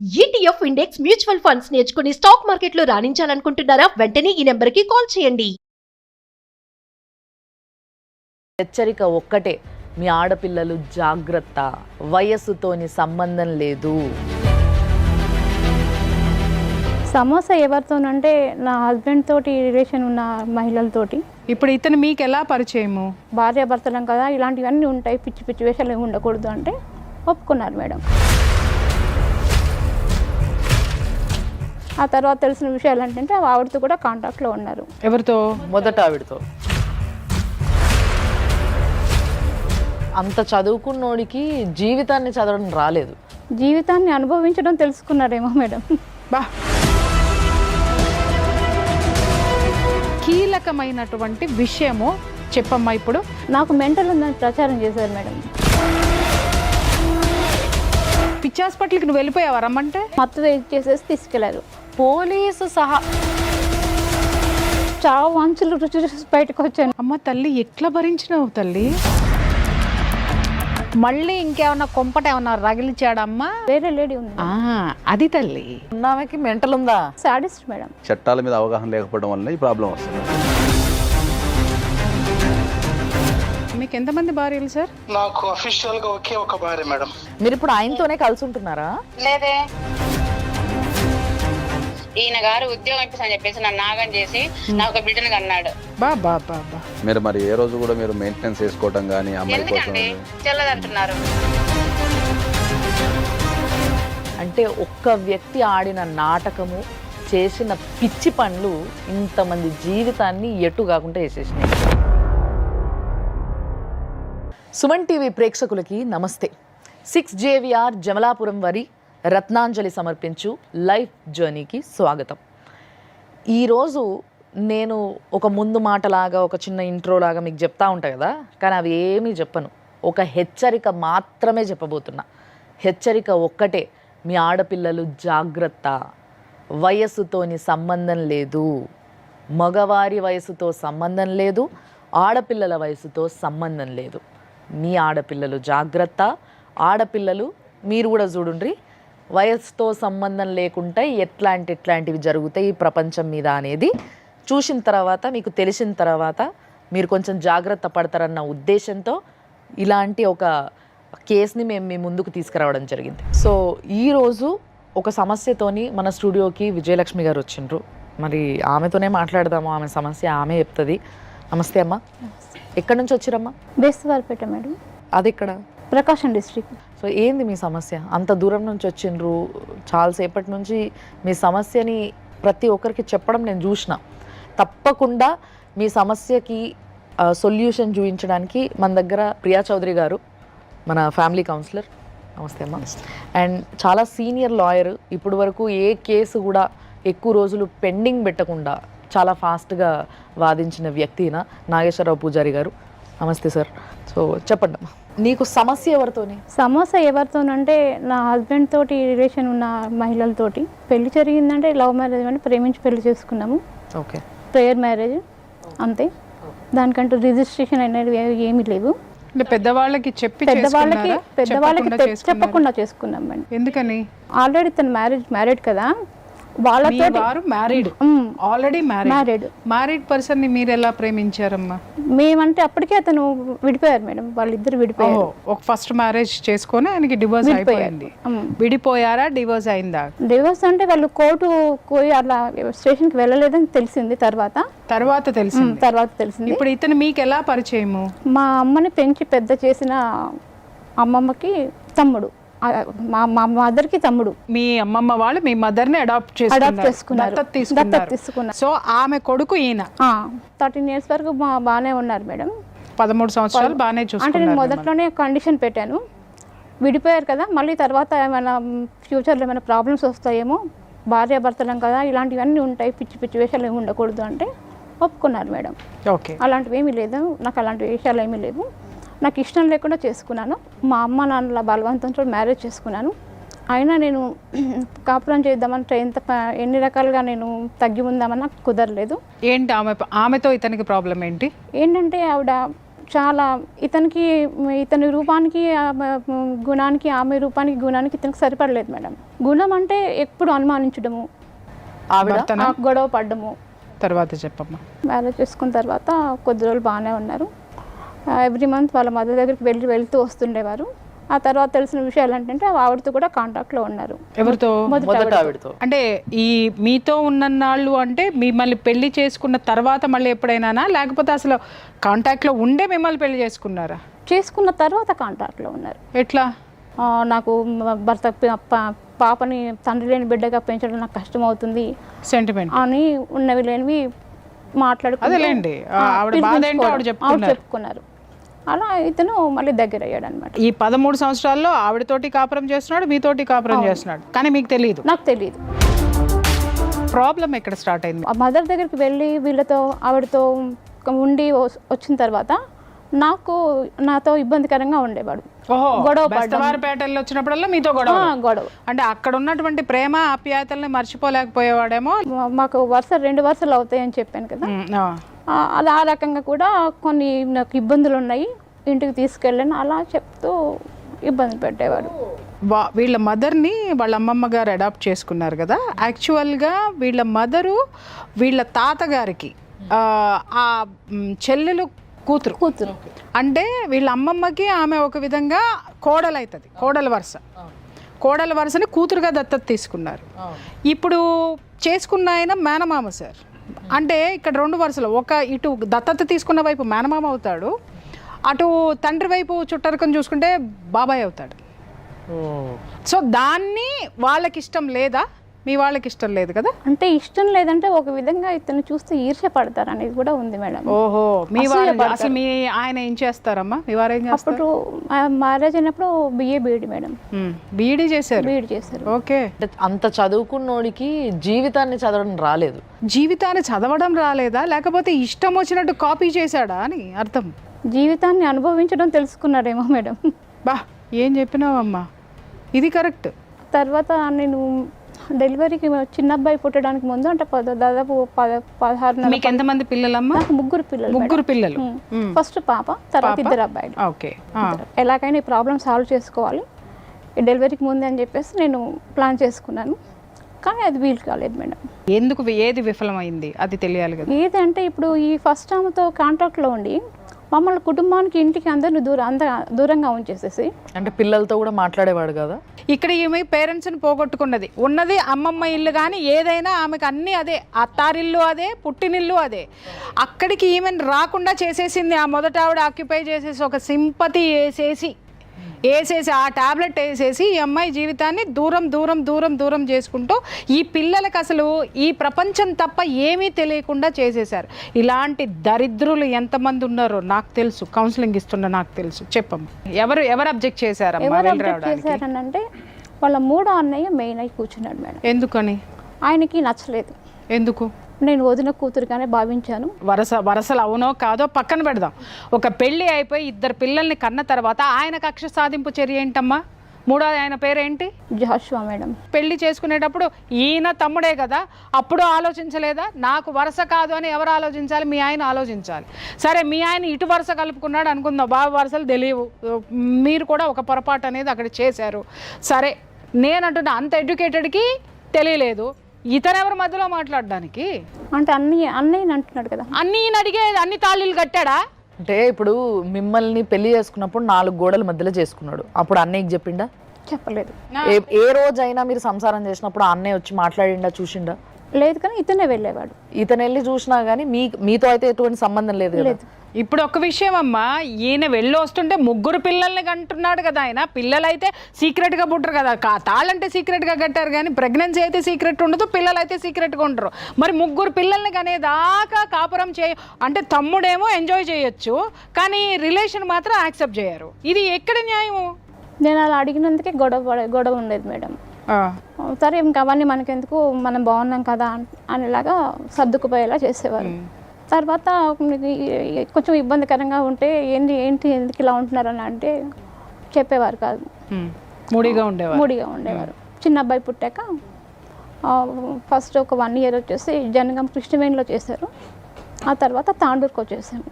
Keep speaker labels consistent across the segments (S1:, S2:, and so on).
S1: ETF index mutual funds నేర్చుకుని stock మార్కెట్లో రాణించాలనుకుంటున్నారా? వెంటనే ఈ నెంబర్కి కాల్ చేయండి.
S2: హెచ్చరిక ఒక్కటే, మీ ఆడపిల్లలు జాగ్రత్త, వయస్సుతోని సంబంధం లేదు.
S3: సమస్య ఎవరితోనంటే నా హస్బెండ్ తోటి రిలేషన్ ఉన్న మహిళలతోటి.
S4: ఇప్పుడు ఇతను మీకు ఎలా పరిచయము?
S3: భార్యాభర్తలం కదా, ఇలాంటివన్నీ ఉంటాయి, పిచ్చి పిచ్చి వేషాలు ఏమి ఉండకూడదు అంటే ఒప్పుకున్నారు మేడం. ఆ తర్వాత తెలిసిన విషయాలు ఏంటంటే ఆవిడతో కూడా కాంటాక్ట్లో ఉన్నారు.
S4: ఎవరితో?
S2: మొదట ఆవిడతో. అంత చదువుకున్నోడికి జీవితాన్ని చదవడం రాలేదు,
S3: జీవితాన్ని అనుభవించడం తెలుసుకున్నారేమో మేడం.
S4: బా, కీలకమైనటువంటి విషయము చెప్పమ్మా. ఇప్పుడు
S3: నాకు మెంటల్ ఉందని ప్రచారం చేశారు మేడం.
S4: పిచ్చి హాస్పిటల్కి నువ్వు వెళ్ళిపోయావా రమ్మంటే?
S3: మత్తు చేసేసి తీసుకెళ్లారు.
S2: పోలీసు సహా.
S3: చాలా వాంచులు రుచి చూసి బయటకు వచ్చాను.
S4: అమ్మ తల్లి, ఎట్లా భరించినావు తల్లి? మళ్ళీ ఇంకేమన్నా కొంపట ఏమన్నా రగిలిచ్చాడమ్మా?
S3: వేరే లేడీ ఉంది,
S4: అది తల్లి.
S2: ఉన్నామెకి మెంటల్ ఉందా?
S3: Sadist madam.
S5: చట్టాల మీద అవగాహన లేకపోవడం వల్ల ఈ ప్రాబ్లం వస్తుంది.
S4: మీకు ఎంతమంది భార్యలు సార్?
S6: నాకు అఫీషియల్ గా ఒకే ఒక భార్య మేడం.
S2: మీరు ఇప్పుడు ఆయనతోనే కలిసి ఉంటున్నారా?
S7: లేదే, ఈయన గారు ఉద్యోగం ఇప్పిస్తని చెప్పేసి నన్ను నాగం చేసి నాకు ఒక బిడ్డను కన్నాడు.
S4: బాబా
S5: మీరు మరి ఏ రోజు కూడా మీరు మెయింటెనెన్స్ చేసుకోవటం కానీ అమ్మాయి కోసం
S7: ఎందుకండి చెల్లదంటున్నారు?
S2: అంటే ఒక్క వ్యక్తి ఆడిన నాటకము, చేసిన పిచ్చి పనులు ఇంతమంది జీవితాన్ని ఎటు కాకుండా వేసేసినాయి. సుమన్ టీవీ ప్రేక్షకులకి నమస్తే. 6 JVR జమలాపురం వారి రత్నాంజలి సమర్పించు లైఫ్ జర్నీకి స్వాగతం. ఈరోజు నేను ఒక ముందు మాటలాగా, ఒక చిన్న ఇంట్రోలాగా మీకు చెప్తా ఉంటా కదా, కానీ అవి ఏమీ చెప్పను. ఒక హెచ్చరిక మాత్రమే చెప్పబోతున్నా. హెచ్చరిక ఒక్కటే, మీ ఆడపిల్లలు జాగ్రత్త, వయస్సుతోని సంబంధం లేదు, మగవారి వయసుతో సంబంధం లేదు, ఆడపిల్లల వయసుతో సంబంధం లేదు. మీ ఆడపిల్లలు జాగ్రత్త. ఆడపిల్లలు మీరు కూడా చూడుండ్రి, వయసుతో సంబంధం లేకుండా ఎట్లాంటివి జరుగుతాయి ఈ ప్రపంచం మీద అనేది చూసిన తర్వాత, మీకు తెలిసిన తర్వాత మీరు కొంచెం జాగ్రత్త పడతారన్న ఉద్దేశంతో ఇలాంటి ఒక కేసుని మేము మీ ముందుకు తీసుకురావడం జరిగింది. సో ఈరోజు ఒక సమస్యతోని మన స్టూడియోకి విజయలక్ష్మి గారు వచ్చిండ్రు. మరి ఆమెతోనే మాట్లాడదాము, ఆమె సమస్య ఆమె చెప్తుంది. నమస్తే అమ్మ, ఎక్కడి నుంచి వచ్చిరమ్మా?
S3: బేస్తవారిపేట మేడం.
S2: అది ఇక్కడ
S3: ప్రకాశం డిస్ట్రిక్ట్.
S2: సో ఏంది మీ సమస్య? అంత దూరం నుంచి వచ్చిండ్రు, చాలాసేపటి నుంచి మీ సమస్యని ప్రతి ఒక్కరికి చెప్పడం నేను చూసిన. తప్పకుండా మీ సమస్యకి సొల్యూషన్ చూపించడానికి మన దగ్గర ప్రియా చౌదరి గారు, మన ఫ్యామిలీ కౌన్సిలర్. నమస్తే అమ్మ. అండ్ చాలా సీనియర్ లాయర్, ఇప్పుడు వరకు ఏ కేసు కూడా ఎక్కువ రోజులు పెండింగ్ పెట్టకుండా చాలా ఫాస్ట్గా వాదించిన వ్యక్తిన నాగేశ్వరరావు పూజారి గారు. నమస్తే సార్. సో చెప్పండి అమ్మా, నీకు సమస్య ఎవరితోని?
S3: సమస్య ఎవరితోనంటే నా హస్బెండ్ తోటి రిలేషన్ ఉన్న మహిళలతోటి. పెళ్లి జరిగిందంటే లవ్ మ్యారేజ్ అని ప్రేమించి పెళ్లి చేసుకున్నాము.
S2: ఓకే,
S3: ప్రేయర్ మ్యారేజ్ అంతే, దానికంటూ రిజిస్ట్రేషన్ అనేది ఏమీ లేవు.
S4: అంటే పెద్దవాళ్ళకి
S3: పెద్దవాళ్ళకి చెప్పకుండా చేసుకున్నాం అండి.
S4: ఎందుకని?
S3: ఆల్రెడీ తను మ్యారీడ్ కదా, వాళ్ళతో
S4: మ్యారీడ్, ఆల్రెడీ మ్యారీడ్ పర్సన్ ని మీరు ఎలా ప్రేమించారమ్మా?
S3: మేమంటే అప్పటికే అతను విడిపోయారు మేడం, వాళ్ళిద్దరు విడిపోయారు.
S4: ఒక ఫస్ట్ మ్యారేజ్ చేసుకొని ఆయనకి డివోర్స్ అయిపోయింది. విడిపోయారా, డివోర్స్ అయిందా?
S3: డివోర్స్ అంటే వాళ్ళు కోర్టు పోయి అలా స్టేషన్కి వెళ్ళలేదని తెలిసింది. తర్వాత తెలిసింది.
S4: ఇప్పుడు ఇతను మీకు ఎలా పరిచయము?
S3: మా అమ్మని పెంచి పెద్ద చేసిన అమ్మమ్మకి తమ్ముడు, మా మదర్కి తమ్ముడు.
S4: మీ అమ్మమ్మ వాళ్ళు మీ మదర్ ని అడాప్ట్ చేసుకున్నారు, దత్తత తీసుకున్నారు. సో ఆమె కొడుకు ఈయన.
S3: 13 years వరకు బాగానే ఉన్నారు మేడం.
S4: 13 సంవత్సరాలు బాగానే
S3: అంటే
S4: చూసుకున్నారు.
S3: నేను మొదట్లోనే కండిషన్ పెట్టాను, విడిపోయారు కదా, మళ్ళీ తర్వాత ఏమైనా ఫ్యూచర్లో ఏమైనా ప్రాబ్లమ్స్ వస్తాయేమో, భార్యాభర్తలం కదా, ఇలాంటివన్నీ ఉంటాయి, పిచ్చి పిచ్చి వేషాలు ఏమి ఉండకూడదు అంటే ఒప్పుకున్నారు మేడం.
S4: ఓకే,
S3: అలాంటివి ఏమీ లేదు, నాకు అలాంటి వేషాలు ఏమీ లేవు, నాకు ఇష్టం లేకుండా చేసుకున్నాను. మా అమ్మ నాన్నల బలవంతంతో మ్యారేజ్ చేసుకున్నాను. అయినా నేను కాపురం చేద్దామంటే ఎన్ని రకాలుగా నేను తగ్గి ఉందామన్నా కుదరలేదు.
S4: ఏంటి ఆమెతో ఇతనికి ప్రాబ్లం ఏంటి?
S3: ఏంటంటే ఆవిడ చాలా ఇతని రూపానికి గుణానికి, ఆమె రూపానికి గుణానికి ఇతనికి సరిపడలేదు మేడం. గుణం అంటే ఎప్పుడు అనుమానించడము, గొడవ పడ్డము.
S4: తర్వాత చెప్పమ్మా.
S3: మ్యారేజ్ చేసుకున్న తర్వాత కొద్ది రోజులు బాగానే ఉన్నారు. ఎవ్రీ మంత్ వాళ్ళ మదర్ దగ్గరికి వెళ్తూ వస్తుండేవారు. ఆ తర్వాత తెలిసిన విషయాలు ఏంటంటే ఆవిడతో కూడా కాంటాక్ట్లో ఉన్నారు.
S4: ఎవరితో?
S2: మొదట ఆవిడతో.
S4: అంటే ఈ మీతో ఉన్నన్నాళ్ళు అంటే మిమ్మల్ని పెళ్లి చేసుకున్న తర్వాత మళ్ళీ ఎప్పుడైనా, లేకపోతే అసలు కాంటాక్ట్లో ఉండే మిమ్మల్ని పెళ్లి చేసుకున్నారా?
S3: చేసుకున్న తర్వాత కాంటాక్ట్లో ఉన్నారు.
S4: ఎట్లా?
S3: నాకు భర్త పాపని తండ్రి లేని బిడ్డగా పెంచడం నాకు కష్టం అవుతుంది
S4: సెంటిమెంట్
S3: అని ఉన్నవి లేనివి
S4: అదేలేండి, ఆవిడ బాధ ఏంటో ఆవిడ
S3: చెప్పుకున్నారు. అలా ఇతను మళ్ళీ దగ్గర అయ్యాడు అనమాట.
S4: ఈ 13 సంవత్సరాల్లో ఆవిడతోటి కాపురం చేస్తున్నాడు, మీతోటి కాపురం చేస్తున్నాడు, కానీ మీకు తెలియదు.
S3: నాకు తెలియదు.
S4: ప్రాబ్లం ఎక్కడ స్టార్ట్ అయింది?
S3: ఆ మదర్ దగ్గరికి వెళ్ళి ఆవిడతో ఉండి వచ్చిన తర్వాత నాతో ఇబ్బందికరంగా ఉండేవాడు.
S4: గొడవపేటలో వచ్చినప్పుడల్లా మీతో గొడవ. అంటే అక్కడ ఉన్నటువంటి ప్రేమ ఆప్యాయతల్ని మర్చిపోలేకపోయేవాడేమో.
S3: మాకు 2 వరుసలు అవుతాయని చెప్పాను కదా, అది ఆ రకంగా కూడా కొన్ని నాకు ఇబ్బందులు ఉన్నాయి, ఇంటికి తీసుకెళ్ళాను అలా చెప్తూ ఇబ్బంది పెట్టేవాడు.
S4: వీళ్ళ మదర్ని వాళ్ళ అమ్మమ్మ గారు అడాప్ట్ చేసుకున్నారు కదా. యాక్చువల్గా వీళ్ళ మదరు వీళ్ళ తాతగారికి ఆ చెల్లెలు కూతురు అంటే వీళ్ళ అమ్మమ్మకి ఆమె ఒక విధంగా కోడలు అవుతుంది, కోడల వరుసని కూతురుగా దత్తత తీసుకున్నారు. ఇప్పుడు చేసుకున్న ఆయన మేనమామ సార్. అంటే ఇక్కడ 2 వరుసలు, ఇటు దత్తత తీసుకున్న వైపు మేనమామ అవుతాడు, అటు తండ్రి వైపు చుట్టరికం చూసుకుంటే బాబాయ్ అవుతాడు. సో దాన్ని వాళ్ళకి ఇష్టం లేదా? మీ వాళ్ళకి ఇష్టం లేదు కదా?
S3: అంటే ఇష్టం లేదంటే ఒక విధంగా ఇతను చూస్తే ఈర్ష్య పడతారు అనేది కూడా ఉంది మేడం.
S4: ఓహో, మీ వారు అసలు మీ ఆయన ఏం చేస్తారమ్మా? మీ వారు ఏం చేస్తారు?
S3: అప్పుడు మ్యారేజ్ అయినప్పుడు బీఈడి మేడం.
S4: బీఈడి చేశారు?
S3: బీఈడి చేశారు.
S4: ఓకే.
S2: అంత చదువుకున్నోడికి జీవితాన్ని చదవడం రాలేదు.
S4: జీవితాన్ని చదవడం రాలేదా, లేకపోతే ఇష్టం వచ్చినట్టు కాపీ చేశాడా అని అర్థం?
S3: జీవితాన్ని అనుభవించడం తెలుసుకున్నారేమో మేడం.
S4: బా, ఏం చెప్పినావమ్మా, ఇది కరెక్ట్.
S3: తర్వాత నేను డెలివరీకి చిన్న అబ్బాయి పుట్టడానికి ముందు, అంటే దాదాపు 16.
S4: మీకు ఎంతమంది పిల్లలమ్మా?
S3: నాకు 3 పిల్లలు. ఫస్ట్ పాప, తర్వాత 2 అబ్బాయిలు.
S4: ఓకే.
S3: ఎలాగైనా ఈ ప్రాబ్లం సాల్వ్ చేసుకోవాలి ఈ డెలివరీకి ముందే అని చెప్పేసి నేను ప్లాన్ చేసుకున్నాను. కానీ అది వీలు కాలేదు మేడం.
S4: ఎందుకు? ఏది విఫలమైంది అది తెలియాలి కదా.
S3: ఏదంటే ఇప్పుడు ఈ ఫస్ట్ ఆమెతో కాంటాక్ట్లో ఉండి మమ్మల్ని కుటుంబానికి, ఇంటికి అందరిని దూరంగా ఉంచేసేసి,
S2: అంటే పిల్లలతో కూడా మాట్లాడేవాడు కదా.
S4: ఇక్కడ ఈమె పేరెంట్స్ని పోగొట్టుకున్నది. ఉన్నది అమ్మమ్మ ఇల్లు, కానీ ఏదైనా ఆమెకు అన్నీ అదే, అత్తారిల్లు అదే, పుట్టినిల్లు అదే. అక్కడికి ఈమెను రాకుండా చేసేసింది. ఆ మొదట ఆవిడ ఆక్యుపై చేసేసి ఒక సింపతి వేసేసి ఆ టాబ్లెట్ వేసేసి ఈ అమ్మాయి జీవితాన్ని దూరం చేసుకుంటూ ఈ పిల్లలకు అసలు ఈ ప్రపంచం తప్ప ఏమీ తెలియకుండా చేసేశారు. ఇలాంటి దరిద్రులు ఎంతమంది ఉన్నారో నాకు తెలుసు, కౌన్సిలింగ్ ఇస్తున్నా నాకు తెలుసు. చెప్పమ్మా, ఎవరు అబ్జెక్ట్ చేశారమ్మా?
S3: చేశారనంటే వాళ్ళ 3వ అన్నయ్య మెయిన్ అయి కూర్చున్నాడు మేడం.
S4: ఎందుకని?
S3: ఆయనకి నచ్చలేదు.
S4: ఎందుకు?
S3: నేను వదిన కూతురుగానే భావించాను.
S4: వరసలు అవునో కాదో పక్కన పెడదాం. ఒక పెళ్లి అయిపోయి 2 పిల్లల్ని కన్న తర్వాత ఆయన కక్ష సాధింపు చర్య ఏంటమ్మా? 3వ ఆయన పేరేంటి?
S3: జాషువా మేడం.
S4: పెళ్లి చేసుకునేటప్పుడు ఈయన తమ్ముడే కదా, అప్పుడు ఆలోచించలేదా? నాకు వరుస కాదు అని ఎవరు ఆలోచించాలి? మీ ఆయన ఆలోచించాలి. సరే, మీ ఆయన ఇటు వరుస కలుపుకున్నాడు అనుకుందాం, బాబు వరుసలు తెలియవు, మీరు కూడా ఒక పొరపాటు అనేది అక్కడ చేశారు. సరే, నేనంటున్నా అంత ఎడ్యుకేటెడ్కి తెలియలేదు, ఇతరెవరి మధ్యలో మాట్లాడడానికి?
S3: అంటే అన్నయ్య అంటున్నాడు కదా.
S4: అన్నయ్యని అడిగేది, అన్ని తాళీలు కట్టాడా?
S2: అంటే ఇప్పుడు మిమ్మల్ని పెళ్లి చేసుకున్నప్పుడు 4 గోడల మధ్యలో చేసుకున్నాడు, అప్పుడు అన్నయ్యకి చెప్పిండా?
S3: చెప్పలేదు.
S2: ఏ రోజైనా మీరు సంసారం చేసినప్పుడు అన్నయ్య వచ్చి మాట్లాడిండా, చూసిండా?
S3: లేదు, కానీ ఇతనే వెళ్ళేవాడు.
S2: ఇతను వెళ్ళి చూసినా కానీ మీతో అయితే ఎటువంటి సంబంధం లేదు కదా.
S4: ఇప్పుడు ఒక విషయం అమ్మా, ఈయన వెళ్ళి వస్తుంటే 3 పిల్లల్ని కంటున్నాడు కదా ఆయన. పిల్లలైతే సీక్రెట్గా పుట్టరు కదా, తాళ్ళంటే సీక్రెట్గా కట్టారు, కానీ ప్రెగ్నెన్సీ అయితే సీక్రెట్ ఉండదు, పిల్లలైతే సీక్రెట్గా ఉంటారు. మరి 3 పిల్లల్ని కనేదాకా కాపురం అంటే తమ్ముడేమో ఎంజాయ్ చేయొచ్చు, కానీ రిలేషన్ మాత్రం యాక్సెప్ట్ చేయరు. ఇది ఎక్కడ న్యాయము?
S3: నేను అలా అడిగినందుకే గొడవ ఉండేది మేడం. సరే, ఇంకా అవన్నీ మనకెందుకు, మనం బాగున్నాం కదా అనేలాగా సర్దుకుపోయేలా చేసేవారు. తర్వాత కొంచెం ఇబ్బందికరంగా ఉంటే ఎందుకు ఇలా ఉంటున్నారని అంటే చెప్పేవారు కాదు,
S4: మూడిగా
S3: ఉండేవారు. చిన్న అబ్బాయి పుట్టాక ఫస్ట్ ఒక 1 year వచ్చేసి జనగం కృష్ణవేణిలో చేశారు. ఆ తర్వాత తాండూరుకు వచ్చేసాము.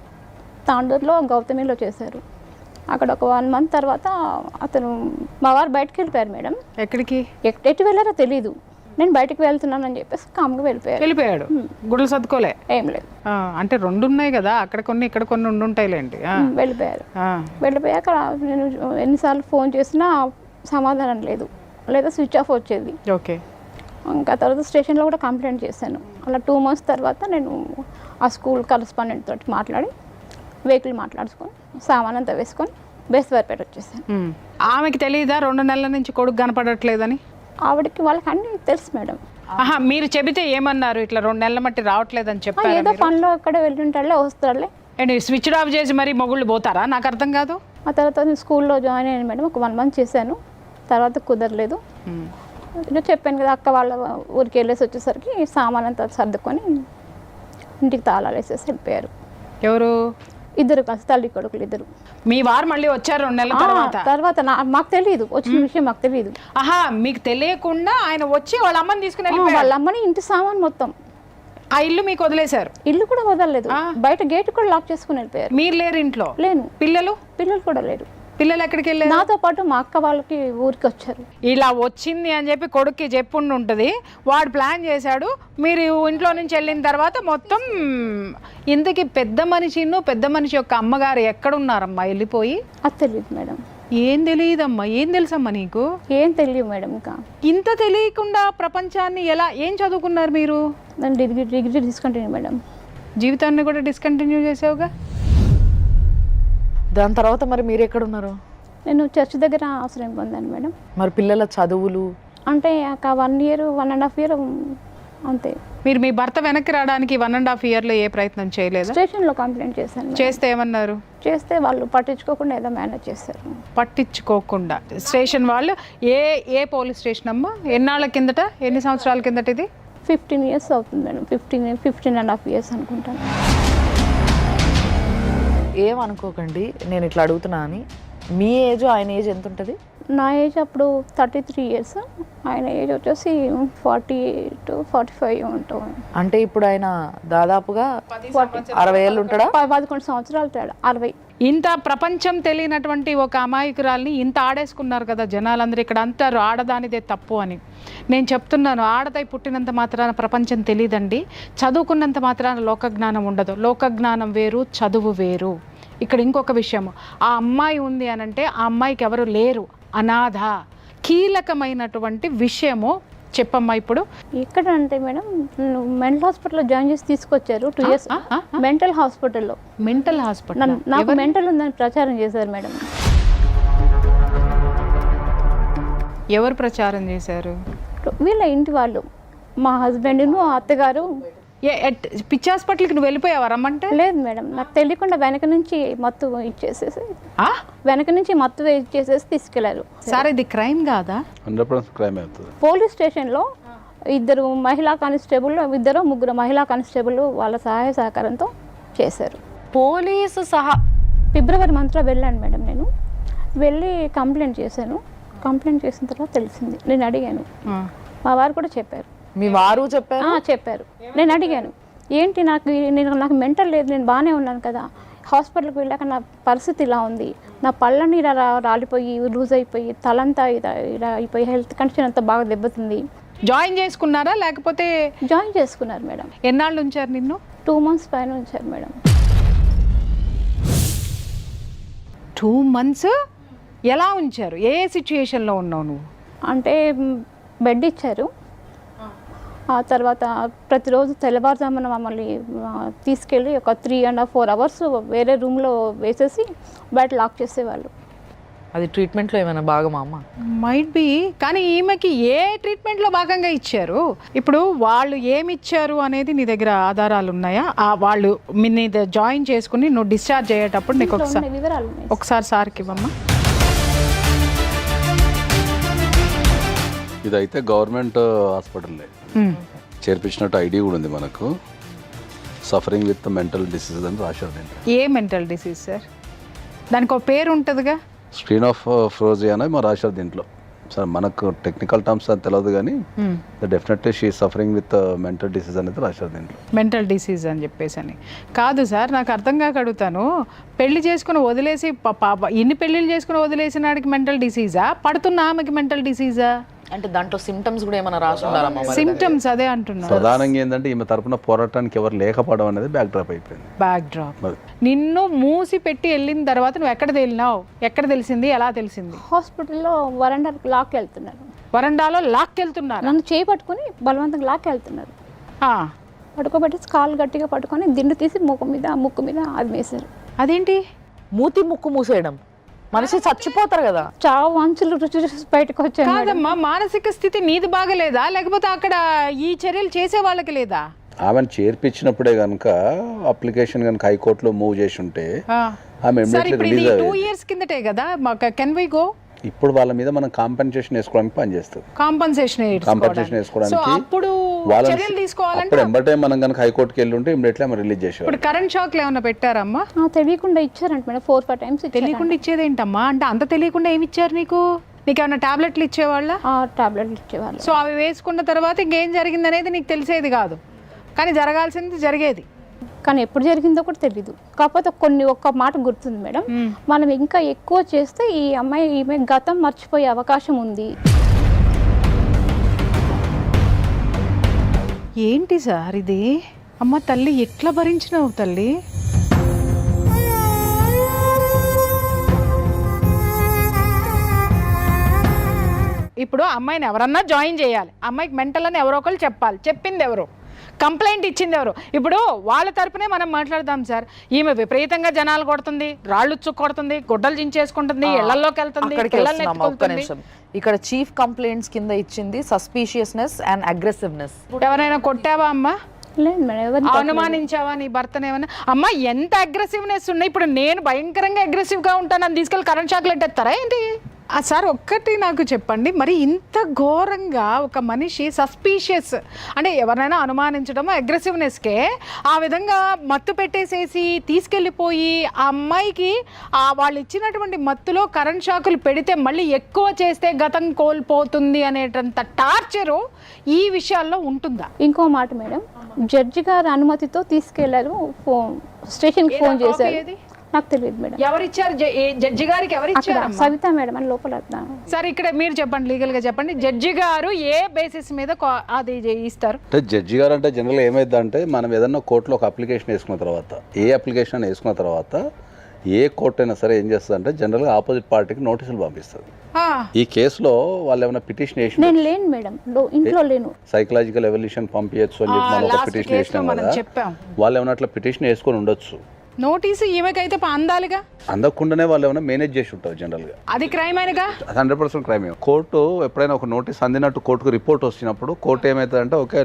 S3: తాండూరులో గౌతమిలో చేశారు. అక్కడ ఒక 1 month తర్వాత అతను మా వారు బయటకు వెళ్ళిపోయారు మేడం.
S4: ఎక్కడికి
S3: ఎటు వెళ్ళారో తెలీదు. నేను బయటకు వెళ్తున్నానని చెప్పేసి కామ్గా
S4: వెళ్ళిపోయాడు? గుడ్లు సర్దుకోలే?
S3: ఏం లేదు.
S4: అంటే 2 ఉన్నాయి కదా, అక్కడ కొన్ని ఇక్కడ కొన్ని ఉండుంటాయిలేండి.
S3: వెళ్ళిపోయారు. వెళ్ళిపోయాక నేను ఎన్నిసార్లు ఫోన్ చేసినా సమాధానం లేదు, లేదా స్విచ్ ఆఫ్ వచ్చేది.
S4: ఓకే.
S3: ఇంకా తర్వాత స్టేషన్లో కూడా కంప్లైంట్ చేశాను. అలా 2 months తర్వాత నేను ఆ స్కూల్ కరస్పాండెంట్ తోటి మాట్లాడి వెహికల్ మాట్లాడుకొని సామాన్ అంతా వేసుకొని బేస్తవారిపేట వచ్చేసాను.
S4: ఆమెకి తెలియదా 2 నెలల నుంచి కొడుకు కనపడట్లేదని?
S3: ఆవిడకి వాళ్ళకి అన్నీ తెలుసు మేడం.
S4: మీరు చెబితే ఏమన్నారు? ఇట్లా 2 నెలల మట్టి రావట్లేదని చెప్పారు.
S3: ఏదో పనిలో అక్కడ వెళ్ళుంటాడులే, వస్తాడులే.
S4: స్విచ్ ఆఫ్ చేసి మరి మొగుళ్ళు పోతారా? నాకు అర్థం కాదు.
S3: ఆ తర్వాత నేను స్కూల్లో జాయిన్ అయ్యాను మేడం. ఒక 1 month చేశాను. తర్వాత కుదరలేదు. నేను చెప్పాను కదా, అక్క వాళ్ళ ఊరికి వెళ్ళేసి వచ్చేసరికి సామాన్ అంతా సర్దుకొని ఇంటికి తాళాలు వేసేసి వెళ్ళిపోయారు.
S4: ఎవరు?
S3: ఇద్దరు కలిసి, తల్లి కొడుకులు ఇద్దరు.
S4: మీ వారు మళ్ళీ వచ్చారు 2 నెలల
S3: తర్వాత మాకు తెలియదు, వచ్చిన విషయం మాకు తెలియదు.
S4: మీకు తెలియకుండా ఆయన వచ్చి వాళ్ళ అమ్మని తీసుకుని
S3: వాళ్ళ అమ్మని ఇంటి సామాన్ మొత్తం
S4: ఆ ఇల్లు మీకు వదిలేశారు?
S3: ఇల్లు కూడా వదలలేదు, బయట గేట్ కూడా లాక్ చేసుకుని వెళ్ళిపోయారు.
S4: మీరు లేరు ఇంట్లో?
S3: లేను.
S4: పిల్లలు
S3: కూడా లేరు.
S4: పిల్లలు ఎక్కడికి వెళ్ళారు?
S3: నాతో పాటు మా అక్క వాళ్ళకి ఊరికి వచ్చారు.
S4: ఇలా వచ్చింది అని చెప్పి కొడుక్కి చెప్పుండి ఉంటుంది, వాడు ప్లాన్ చేశాడు. మీరు ఇంట్లో నుంచి వెళ్ళిన తర్వాత మొత్తం ఇంతకీ పెద్ద మనిషి యొక్క అమ్మగారు ఎక్కడున్నారమ్మా వెళ్ళిపోయి?
S3: అది తెలియదు మేడం.
S4: ఏం తెలియదమ్మా? ఏం తెలుసమ్మా నీకు?
S3: ఏం తెలియదు మేడం. ఇంకా
S4: ఇంత తెలియకుండా ప్రపంచాన్ని ఏం చదువుకున్నారు మీరు?
S3: నేను డిగ్రీ డిస్కంటిన్యూ మేడం.
S4: జీవితాన్ని కూడా డిస్కంటిన్యూ చేసావుగా.
S2: దాని తర్వాత మరి మీరు ఎక్కడున్నారు?
S3: నేను చర్చ్ దగ్గర ఆశ్రయం పొందాను మేడం.
S2: మరి పిల్లల చదువులు?
S3: అంటే ఒక 1 year 1.5 year అంతే.
S4: మీరు మీ భర్త వెనక్కి రావడానికి 1.5 yearలో ఏ ప్రయత్నం చేయలేదు?
S3: స్టేషన్లో కంప్లైంట్ చేశాను.
S4: చేస్తే ఏమన్నారు?
S3: చేస్తే వాళ్ళు పట్టించుకోకుండా ఏదో మేనేజ్ చేశారు.
S4: పట్టించుకోకుండా స్టేషన్ వాళ్ళు? ఏ పోలీస్ స్టేషన్ అమ్మా? ఎన్నాళ్ళ కిందట, ఎన్ని సంవత్సరాల కిందట ఇది?
S3: 15 years అవుతుంది మేడం. 15.5 years అనుకుంటాను.
S2: ఏమనుకోకండి, నేను ఇట్లా అడుగుతున్నా అని. మీ ఏజ్ ఆయన ఏజ్ ఎంత ఉంటుంది?
S3: నా ఏజ్ అప్పుడు 33 years, ఆయన ఏజ్ వచ్చేసి 40 to 45 ఉంటాం.
S2: అంటే ఇప్పుడు ఆయన దాదాపుగా 60 ఏళ్ళు ఉంటాడా?
S3: 11 సంవత్సరాలు తేడా. 60.
S4: ఇంత ప్రపంచం తెలియనటువంటి ఒక అమాయకురాల్ని ఇంత ఆడేసుకున్నారు కదా జనాలందరూ. ఇక్కడ అంటారు ఆడదానిదే తప్పు అని. నేను చెప్తున్నాను, ఆడదై పుట్టినంత మాత్రాన ప్రపంచం తెలియదండి. చదువుకున్నంత మాత్రాన లోకజ్ఞానం ఉండదు. లోకజ్ఞానం వేరు, చదువు వేరు. ఇక్కడ ఇంకొక విషయము, ఆ అమ్మాయి ఉంది అని అంటే ఆ అమ్మాయికి ఎవరు లేరు, అనాథ. కీలకమైనటువంటి విషయము చెప్పమ్మా. ఇప్పుడు
S3: ఎక్కడ అంటే మేడం, మెంటల్ హాస్పిటల్లో జాయిన్ చేసి తీసుకొచ్చారు 2 years. మెంటల్ హాస్పిటల్లో.
S4: Mental hospital?
S3: నాకు మెంటల్ ఉందని ప్రచారం చేశారు మేడం.
S4: ఎవరు ప్రచారం చేశారు?
S3: వీళ్ళ ఇంటి వాళ్ళు, మా హస్బెండ్ను అత్తగారు.
S4: పిచ్చి హాస్పిటల్కి నువ్వు వెళ్ళిపోయావా రమ్మంటే?
S3: లేదు మేడం, నాకు తెలియకుండా వెనక నుంచి మత్తు ఇచ్చేసేసి తీసుకెళ్లారు.
S4: సార్ ఇది క్రైమ్ కాదా?
S5: 100% క్రైమ్ అవుతుంది.
S3: పోలీస్ స్టేషన్లో 2 మహిళా కానిస్టేబుల్, 3 మహిళా కానిస్టేబుల్ వాళ్ళ సహాయ సహకారంతో చేశారు.
S2: పోలీసు సహా
S3: ఫిబ్రవరి మంత్లో వెళ్ళాను మేడం. నేను వెళ్ళి కంప్లైంట్ చేశాను. కంప్లైంట్ చేసిన తర్వాత తెలిసింది. నేను అడిగాను, మా వారు కూడా చెప్పారు.
S2: మీ వారు చెప్పారు?
S3: చెప్పారు. నేను అడిగాను, ఏంటి నాకు మెంటల్ లేదు, నేను బాగానే ఉన్నాను కదా, హాస్పిటల్కి వెళ్ళాక నా పరిస్థితి ఇలా ఉంది, నా పళ్ళని ఇలా రాలిపోయి లూజ్ అయిపోయి తలంతా ఇలా అయిపోయి హెల్త్ కండిషన్ అంతా బాగా దెబ్బతింది.
S4: జాయిన్ చేసుకున్నారా లేకపోతే?
S3: జాయిన్ చేసుకున్నారు మేడం.
S4: ఎన్నాళ్ళు ఉంచారు నిన్ను?
S3: 2 months పైన ఉంచారు మేడం.
S4: 2 months ఎలా ఉంచారు? ఏ సిచ్యుయేషన్లో ఉన్నావు నువ్వు?
S3: అంటే బెడ్ ఇచ్చారు. ఆ తర్వాత ప్రతిరోజు తెల్లవారుజామున మమ్మల్ని తీసుకెళ్ళి ఒక 3.5-4 hours వేరే రూమ్లో వేసేసి బయట లాక్ చేసేవాళ్ళు.
S2: అది ట్రీట్మెంట్లో ఏమైనా భాగమా అమ్మ?
S4: Might be. కానీ ఈమెకి ఏ ట్రీట్మెంట్లో భాగంగా ఇచ్చారు? ఇప్పుడు వాళ్ళు ఏమి ఇచ్చారు అనేది నీ దగ్గర ఆధారాలు ఉన్నాయా? వాళ్ళు నీ జాయిన్ చేసుకుని నువ్వు డిశ్చార్జ్ అయ్యేటప్పుడు నీకు ఒకసారి సార్కి ఇవ్వమ్మా.
S5: ఇదైతే గవర్నమెంట్ హాస్పిటల్ చేర్పించినట్టు ఐడి కూడా ఉంది మనకు. సఫరింగ్ విత్ మెంటల్ డిసీజ్ అని రాశారు.
S4: ఏ మెంటల్ డిసీజ్ సార్? దానికి ఒక పేరు ఉంటుందిగా.
S5: స్క్రీన్ ఆఫ్ ఫ్రోజియా అని మా రాశారు దీంట్లో. సార్ మనకు టెక్నికల్ టర్మ్స్ అని తెలియదు కానీ definitely she suffering with mental disease అనేది రాశారు దీంట్లో.
S4: మెంటల్ డిసీజ్ అని చెప్పేసి అని కాదు సార్, నాకు అర్థం కాక అడుగుతాను. పెళ్లి చేసుకుని వదిలేసి ఇన్ని పెళ్ళిళ్ళు చేసుకుని వదిలేసిన వాడికి మెంటల్ డిసీజా, పడుతున్న ఆమెకి మెంటల్ డిసీజా?
S2: అంటే దాంట్లో సిమ్టమ్స్ కూడా ఏమైనా రాసి ఉండాలమ్మా?
S4: సిమ్టమ్స్ అదే అంటున్నారు.
S5: ప్రధానంగా ఏంటంటే ఈమె తరపున పోరాటానికి ఎవరు లేకపోవడం అనేది బ్యాక్ డ్రాప్ అయిపోయింది.
S4: Back drop. నిన్ను మూసి పెట్టి వెళ్ళిన తర్వాత నువ్వు ఎక్కడ తేలినావు? ఎక్కడ తెలిసింది, ఎలా తెలిసింది?
S3: హాస్పిటల్లో వరండాకి లాక్కి వెళ్తున్నారు.
S4: వరండాలో లాక్కెళ్తున్నారు?
S3: నన్ను చేయి పట్టుకుని బలవంతంగా లాక్కి వెళ్తున్నారు. పడుకోబెట్టి కాలు గట్టిగా పట్టుకొని దిండు తీసి ముక్కు మీద అది వేశారు.
S4: అదేంటి
S2: మూతి ముక్కు మూసేయడం? మనిషి చచ్చిపోతారు కదా.
S3: చావు వంచులు రుచి చూసి బయటకు వచ్చాను.
S4: కాదమ్మా, మానసిక స్థితి నీది బాగలేదా లేకపోతే అక్కడ ఈ చర్యలు చేసే వాళ్ళకి లేదా?
S5: ఆమెను చేర్పించినప్పుడే కనుక అప్లికేషన్ కనుక హైకోర్టులో మూవ్ చేసి ఉంటే ఆమె ఇమ్మీడియట్లీ రిలీజ్ అయ్యేది.
S4: 2 years కిందటే కదా. Can we go?
S5: ఇప్పుడు వాళ్ళ మీద మనం కాంపెన్సేషన్ వేసుకోవడానికి పనిచేస్తుంది.
S4: కాంపెన్సేషన్
S5: వేసుకోవడానికి
S4: అప్పుడు చర్యలు తీసుకోవాలంటే
S5: అప్పుడు ఎంబటే మనం కనుక హైకోర్టుకి వెళ్ళి ఉంటే ఇమ్మీడియట్లీ ఆమె రిలీజ్ చేసేవారు.
S4: ఇప్పుడు కరెంట్ షాక్లు ఏమైనా పెట్టారమ్మా?
S3: తెలియకుండా ఇచ్చారంట మేడం. 4-5 times
S4: తెలియకుండా ఇచ్చేది ఏంటమ్మా? అంటే అంత తెలియకుండా ఏమి ఇచ్చారు నీకు? నీకేమైనా టాబ్లెట్లు ఇచ్చేవాళ్ళ?
S3: టాబ్లెట్లు ఇచ్చేవాళ్ళు.
S4: సో అవి వేసుకున్న తర్వాత ఇంకేం జరిగింది అనేది నీకు తెలిసేది కాదు, కానీ జరగాల్సింది జరిగేది.
S3: కానీ ఎప్పుడు జరిగిందో కూడా తెలీదు. కాకపోతే ఒక్క మాట గుర్తుంది మేడం, మనం ఇంకా ఎక్కువ చేస్తే ఈమె గతం మర్చిపోయే అవకాశం ఉంది.
S4: ఏంటి సార్ ఇది? అమ్మ తల్లి ఎట్లా భరించినావు తల్లి? ఇప్పుడు అమ్మాయిని ఎవరన్నా జాయిన్ చేయాలి, అమ్మాయికి మెంటల్ అని ఎవరో ఒకరు చెప్పాలి. చెప్పింది ఎవరు? కంప్లైంట్ ఇచ్చింది ఎవరు? ఇప్పుడు వాళ్ళ తరపునే మనం మాట్లాడదాం సార్. ఈమె విపరీతంగా జనాలు కొడుతుంది, రాళ్ళు కొడుతుంది, గుడ్డలు చించేసుకుంటుంది, ఇళ్లలోకి వెళ్తుంది, పిల్లల్ని ఎత్తుకుంటుంది.
S2: ఇక్కడ చీఫ్ కంప్లైంట్స్ కింద ఇచ్చింది సస్పీషియస్నెస్ అండ్ అగ్రెసివ్నెస్.
S4: ఎవరైనా కొట్టావా అమ్మా?
S3: లేదు మేడం.
S4: అనుమానించావా నీ భర్తను ఏమన్నా? అమ్మా ఎంత అగ్రెసివ్నెస్ ఉన్నాయి. ఇప్పుడు నేను భయంకరంగా అగ్రెసివ్గా ఉంటాను, నన్ను తీసుకెళ్ళి కరెంట్ షాక్లు ఎట్టేస్తారా ఏంటి? సార్ ఒక్కటి నాకు చెప్పండి, మరి ఇంత ఘోరంగా ఒక మనిషి సస్పీషియస్ అంటే ఎవరైనా అనుమానించడం అగ్రెసివ్నెస్కే ఆ విధంగా మత్తు పెట్టేసేసి తీసుకెళ్ళిపోయి ఆ అమ్మాయికి వాళ్ళు ఇచ్చినటువంటి మత్తులో కరెంట్ షాకులు పెడితే మళ్ళీ ఎక్కువ చేస్తే గతం కోల్పోతుంది అనేటంత టార్చరు ఈ విషయాల్లో ఉంటుందా?
S3: ఇంకో మాట మేడం, జడ్జి గారి అనుమతితో తీసుకెళ్లారు. స్టేషన్కి ఫోన్ చేశారు. నాకు తెలియదు మేడం.
S4: ఎవరిచ్చారు? జడ్జి గారికి ఎవరిచ్చారు?
S3: సవిత మేడం అని లోపల.
S4: సరే ఇక్కడ మీరు చెప్పండి, లీగల్ గా చెప్పండి, జడ్జి గారు ఏ బేసిస్ మీద అది ఇస్తారు?
S5: అంటే జడ్జి గారు అంటే జనరల్గా ఏమైందంటే మనం ఏదన్నా కోర్టులో ఒక అప్లికేషన్ వేసుకున్న తర్వాత, ఏ అప్లికేషన్ వేసుకున్న తర్వాత ఏ కోర్టు అయినా సరే ఏం చేస్తుంది అంటే జనరల్గా ఆపోజిట్ పార్టీకి నోటీసులు పంపిస్తుంది. ఈ కేసులో వాళ్ళు ఏమైనా పిటిషన్ వేసి,
S3: నేను లేను మేడం, ఇంట్లో లేను,
S5: సైకలాజికల్ ఎవల్యూషన్ పంపించచ్చు అని చెప్పి మనం ఒక పిటిషన్ వేసినాం కదా, వాళ్ళు ఏమైనా అట్లా పిటిషన్ వేసుకొని ఉండొచ్చు.
S4: నోటీసు ఈమెకైతే అందాలిగా,
S5: అందకుండానే వాళ్ళు ఏమైనా మేనేజ్ చేసి ఉంటారు జనరల్గా.
S4: అది క్రైమ్ అయినగా
S5: 100% క్రైమ్. కోర్టు ఎప్పుడైనా ఒక నోటీస్ అందినట్టు కోర్టుకు రిపోర్ట్ వచ్చినప్పుడు కోర్టు ఏమవుతుందంటే ఓకే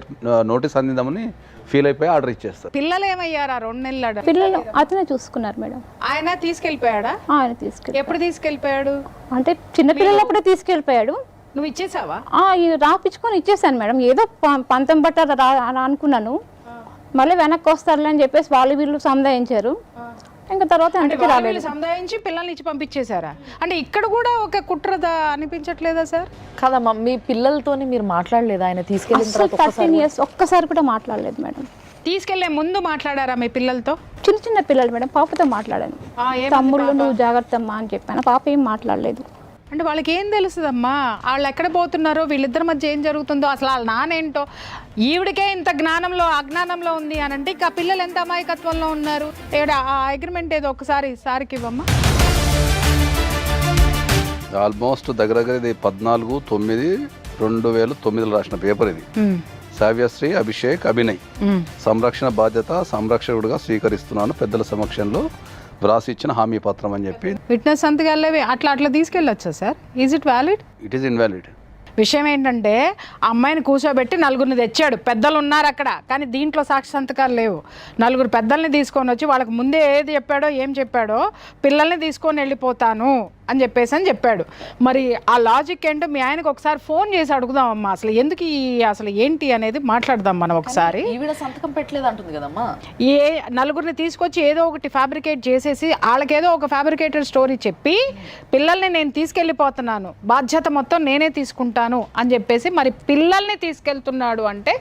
S5: నోటీస్ అందిందామని ఫీల్ అయిపోయి ఆర్డర్ ఇచ్చేస్తారు.
S4: పిల్లలు ఏమయ్యారా? 2 నెలలు
S3: పిల్లలు అతనే చూసుకున్నారు మేడం.
S4: ఆయన తీసుకెళ్ళిపోయాడా?
S3: ఆయన తీసుకెళ్ళి.
S4: ఎప్పుడు తీసుకెళ్ళిపోయాడు?
S3: అంటే చిన్నపిల్లలప్పుడే తీసుకెళ్ళిపోయాడు.
S4: నువ్వు ఇచ్చేసావా?
S3: రాపించుకొని ఇచ్చేసాను మేడం. ఏదో పంతం బట్ట అనుకున్నాను, మళ్ళీ వెనక్కి వస్తారులే అని చెప్పేసి వీళ్ళు సంధాయించారు. ఇంకా తర్వాత
S4: సంధాయించి పిల్లల్ని ఇచ్చి పంపించేశారా? అంటే ఇక్కడ కూడా ఒక కుట్రద అనిపించట్లేదా సార్?
S2: కాదమ్మా, మీ పిల్లలతోని మీరు మాట్లాడలేదు? ఆయన తీసుకెళ్ళిన తర్వాత
S3: 13 years ఒక్కసారి కూడా మాట్లాడలేదు మేడం.
S4: తీసుకెళ్లే ముందు మాట్లాడారా మీ పిల్లలతో?
S3: చిన్న పిల్లలు మేడం, పాపతో మాట్లాడాను. తమ్ముళ్ళు నువ్వు జాగ్రత్త అమ్మా అని చెప్పాను. పాప ఏం మాట్లాడలేదు.
S4: అంటే వాళ్ళకి ఏం తెలుస్తుందమ్మా? వాళ్ళు ఎక్కడ పోతున్నారో, వీళ్ళిద్దరి మధ్య ఏం జరుగుతుందో, అసలు వాళ్ళ నానేంటో. ఈవిడికే ఇంత జ్ఞానంలో అజ్ఞానంలో ఉంది అని అంటే ఇంకా పిల్లలు ఎంత అమాయకత్వంలో ఉన్నారు. ఆ అగ్రిమెంట్ ఏదో ఒకసారి సార్కి ఇవ్వమ్మా.
S5: ఆల్మోస్ట్ దగ్గర ఇది 14/9/2009 రాసిన పేపర్ ఇది. సావ్యశ్రీ అభిషేక్ అభినయ్ సంరక్షణ బాధ్యత సంరక్షకుడిగా స్వీకరిస్తున్నాను పెద్దల సమక్షంలో వ్రాసి ఇచ్చిన హామీ పత్రం అని చెప్పి.
S4: విట్నెస్ సంతకాలు అట్లా తీసుకెళ్ళొచ్చా sir? Is it valid?
S5: It is invalid.
S4: విషయం ఏంటంటే అమ్మాయిని కూర్చోబెట్టి 4 తెచ్చాడు, పెద్దలు ఉన్నారు అక్కడ, కానీ దీంట్లో సాక్షి సంతకాలు లేవు. 4 పెద్దల్ని తీసుకొని వచ్చి వాళ్ళకి ముందే ఏది చెప్పాడో ఏం చెప్పాడో, పిల్లల్ని తీసుకొని వెళ్ళిపోతాను అని చెప్పాడు. మరి ఆ లాజిక్ ఏంటో మీ ఆయనకు ఒకసారి ఫోన్ చేసి అడుగుదామమ్మా, అసలు ఏంటి అనేది మాట్లాడదాం మనం ఒకసారి.
S2: ఈవిడ సంతకం పెట్టలేదు అంటుంది కదమ్మా.
S4: నలుగురిని తీసుకొచ్చి ఏదో ఒకటి ఫ్యాబ్రికేట్ చేసేసి వాళ్ళకేదో ఒక ఫ్యాబ్రికేటెడ్ స్టోరీ చెప్పి పిల్లల్ని నేను తీసుకెళ్ళిపోతున్నాను, బాధ్యత మొత్తం నేనే తీసుకుంటాను అని చెప్పేసి మరి పిల్లల్ని తీసుకెళ్తున్నాడు అంటే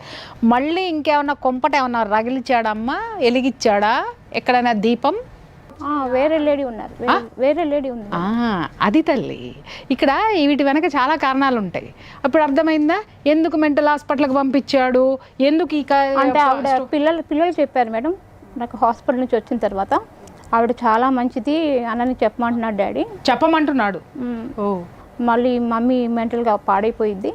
S4: మళ్ళీ ఇంకేమన్నా కొంపట ఏమన్నా రగిలిచ్చాడమ్మా, ఎలిగిచ్చాడా ఎక్కడైనా దీపం?
S3: వేరే లేడీ ఉన్నారు, వేరే లేడీ ఉంది.
S4: అది తల్లి, ఇక్కడ వీటి వెనక చాలా కారణాలు ఉంటాయి. అప్పుడు అర్థమైందా ఎందుకు మెంటల్ హాస్పిటల్కి పంపించాడు, ఎందుకు
S3: అంటే ఆవిడ పిల్లలు చెప్పారు మేడం, నాకు హాస్పిటల్ నుంచి వచ్చిన తర్వాత ఆవిడ చాలా మంచిది అని చెప్పమంటున్నాడు డాడీ.
S4: చెప్పమంటున్నాడు.
S3: మళ్ళీ మమ్మీ మెంటల్గా పాడైపోయింది,